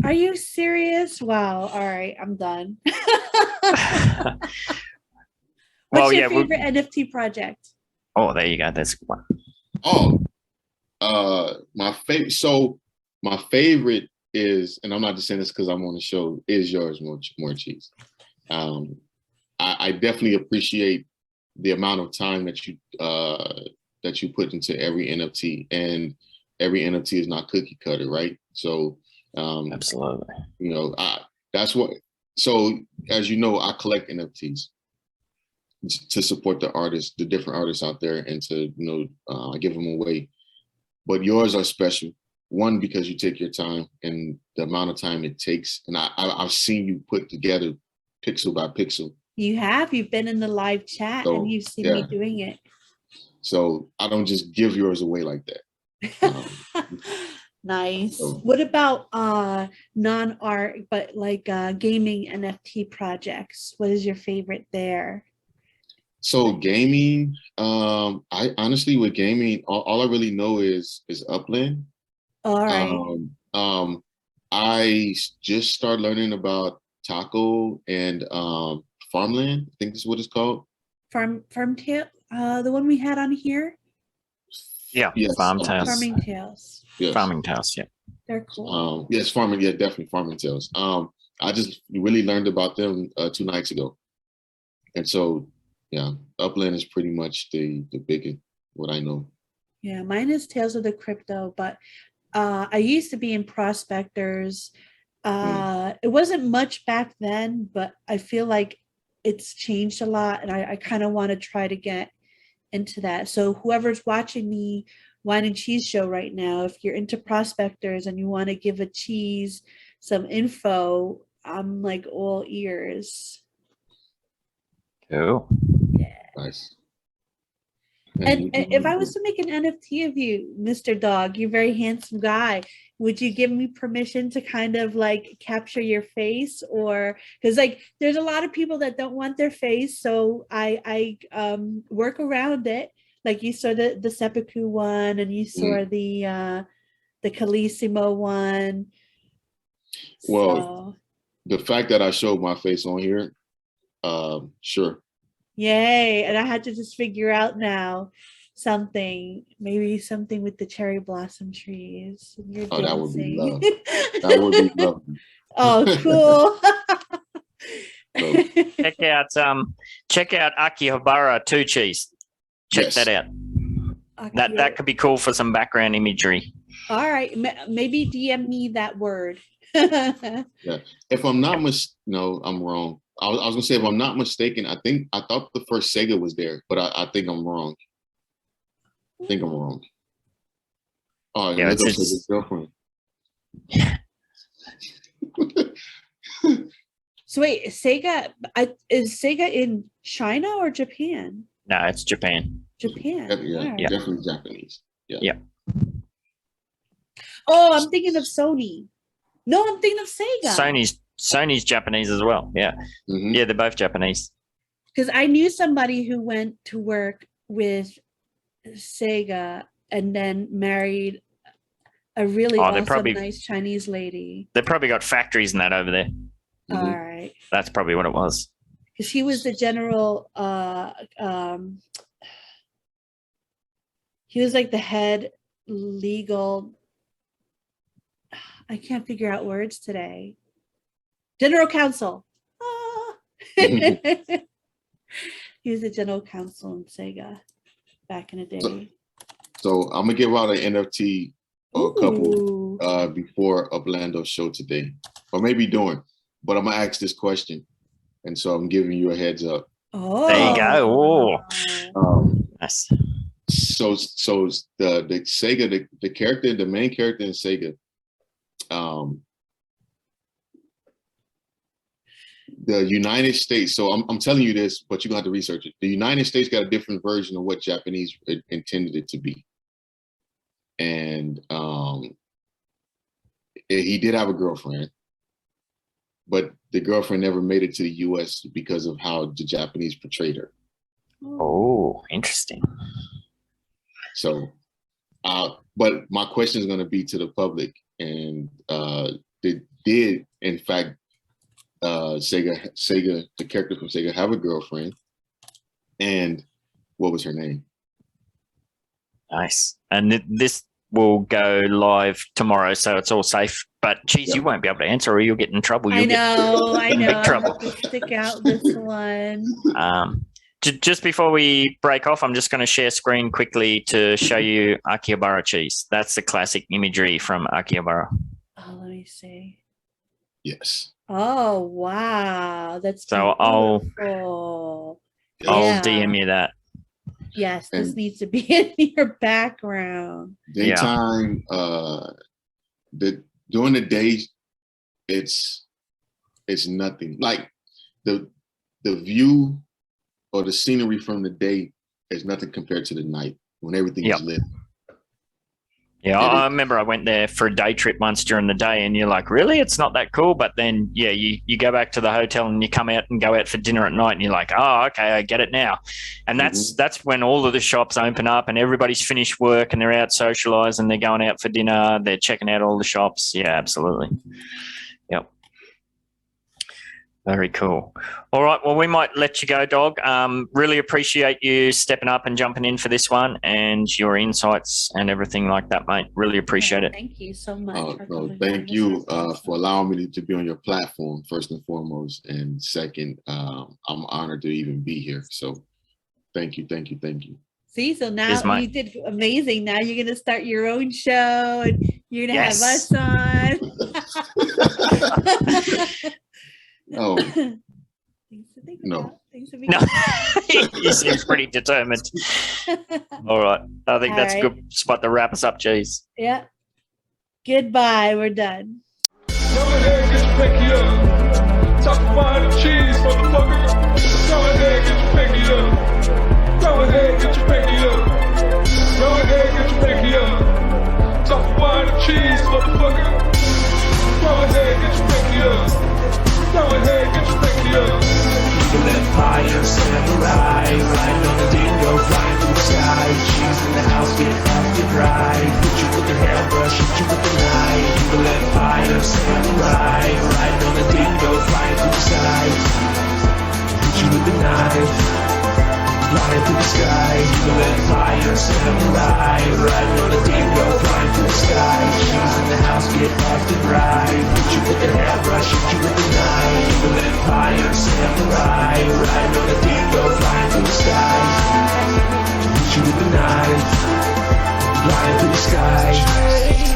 Are you serious? Wow. All right, I'm done. Well, What's your yeah. favorite NFT project? Oh, there you go. That's one. Oh, my favorite. So my favorite is, and I'm not just saying this because I'm on the show, is yours, Morecheeese. I definitely appreciate the amount of time that you put into every NFT, and every NFT is not cookie cutter, right? So Absolutely. you know, that's what. So as you know, I collect NFTs to support the artists, the different artists out there, and to I give them away. But yours are special. One, because you take your time and the amount of time it takes, and I've seen you put together pixel by pixel. You've been in the live chat So, and you've seen yeah. me doing it. So I don't just give yours away like that. Nice. So, What about non-art, but like gaming NFT projects? What is your favorite there? so gaming, I honestly with gaming, all I really know is Upland. All right. I just started learning about Taco and Farmland. I think this is what it's called. Farm Tale, the one we had on here. Yeah. Yes. Farm Tales. Farming Tales. Yes. Farming Tales. Yeah. They're cool. Yes, farming. Yeah, definitely Farming Tales. I just really learned about them 2 nights ago, and so yeah, Upland is pretty much the biggest what I know. Yeah, mine is Tales of the Crypto, but I used to be in Prospectors. It wasn't much back then, but I feel like it's changed a lot, and I kind of want to try to get into that. So whoever's watching the Wine and Cheese show right now, if you're into Prospectors and you want to give a cheese some info, I'm like all ears. Cool. Yeah. Nice. And if I was to make an NFT of you, Mr. Dog, you're a very handsome guy, would you give me permission to kind of like capture your face? Or because like there's a lot of people that don't want their face, so I work around it. Like you saw the Seppuku one, and you saw the Calissimo one. Well, the fact that I showed my face on here, sure. Yay. And I had to just figure out now maybe something with the cherry blossom trees. And you're Oh, that would be dancing. love. That would be lovely. Oh, cool. Check out Akihabara 2 cheese. Check that out. That could be cool for some background imagery. All right, maybe DM me that word. Yeah, if I'm not no, I'm wrong. I was gonna say, if I'm not mistaken, I thought the first Sega was there, but I think I'm wrong. I think I'm wrong. Oh, yeah, it's his girlfriend. So wait, Sega is Sega in China or Japan? No, it's Japan. Japan. Yeah, definitely Japanese. Yeah. Oh, I'm thinking of Sony. No, I'm thinking of Sega. Sony's Japanese as well. Yeah. Mm-hmm. Yeah, they're both Japanese. Because I knew somebody who went to work with Sega and then married a really awesome, nice Chinese lady. They probably got factories and that over there. Mm-hmm. All right. That's probably what it was. Because he was the general, he was like the head legal, I can't figure out words today. General counsel. He was the general counsel in Sega back in the day. So I'm gonna give out an NFT or a couple before Uplando's show today, or maybe during. But I'm gonna ask this question, and so I'm giving you a heads up. Oh, there you go. Oh, nice. So the Sega, the character, the main character in Sega, the United States. So I'm telling you this, but you're gonna have to research it. The United States got a different version of what Japanese intended it to be. and he did have a girlfriend, but the girlfriend never made it to the U.S. because of how the Japanese portrayed her. Oh, interesting. So, but my question is going to be to the public, and did in fact Sega, the character from Sega, have a girlfriend, and what was her name? Nice. And this will go live tomorrow, so it's all safe. But Cheese, you won't be able to answer, or you'll get in trouble. I know. Big trouble. I have to stick out this one. Just before we break off, I'm just going to share screen quickly to show you Akihabara cheese. That's the classic imagery from Akihabara. Oh, let me see. Yes. Oh, wow. That's so beautiful. I'll DM you that. Yes, this needs to be in your background. Daytime, during the day, it's nothing. Like the view or the scenery from the day is nothing compared to the night when everything is lit. Yeah, I remember I went there for a day trip once during the day, and you're like, really? It's not that cool? But then, yeah, you go back to the hotel and you come out and go out for dinner at night, and you're like, oh, okay, I get it now. And that's when all of the shops open up and everybody's finished work and they're out socializing, they're going out for dinner, they're checking out all the shops. Yeah, absolutely. Yep. Very cool. All right. Well, we might let you go, Dog. Really appreciate you stepping up and jumping in for this one and your insights and everything like that, mate. Really appreciate it. Thank you so much. Thank you for allowing me to be on your platform, first and foremost. And second, I'm honored to even be here. So thank you. See, so now you did amazing. Now you're going to start your own show and you're going to have us on. Oh, no. He seems pretty determined. All right. I think that's a good spot to wrap us up, Cheese. Yeah. Goodbye. We're done. Go ahead, get your pinky up. Talk wine and cheese, motherfucker. Go ahead, get your pinky up. Go ahead, get your pinky up. Go ahead, get your pinky up. Talk wine and cheese, motherfucker. Go ahead, get your pinky up. Go ahead, get your pinky up. People and fire, samurai, riding on a dingo, flying through the sky. Cheese in the house, get off the drive. Hit you with the hairbrush, hit you with the knife. People and fire, samurai, riding on a dingo, flying through the sky. Hit you with the knife, flying through the sky. People and fire, samurai, riding on a dingo, flying through the sky. Cheese in the house, get off the drive. Hit you with the hairbrush, hit you with the knife. People and fire, samurai, riding on a dingo, flying through the sky. Hit you with the knife, flying through the sky.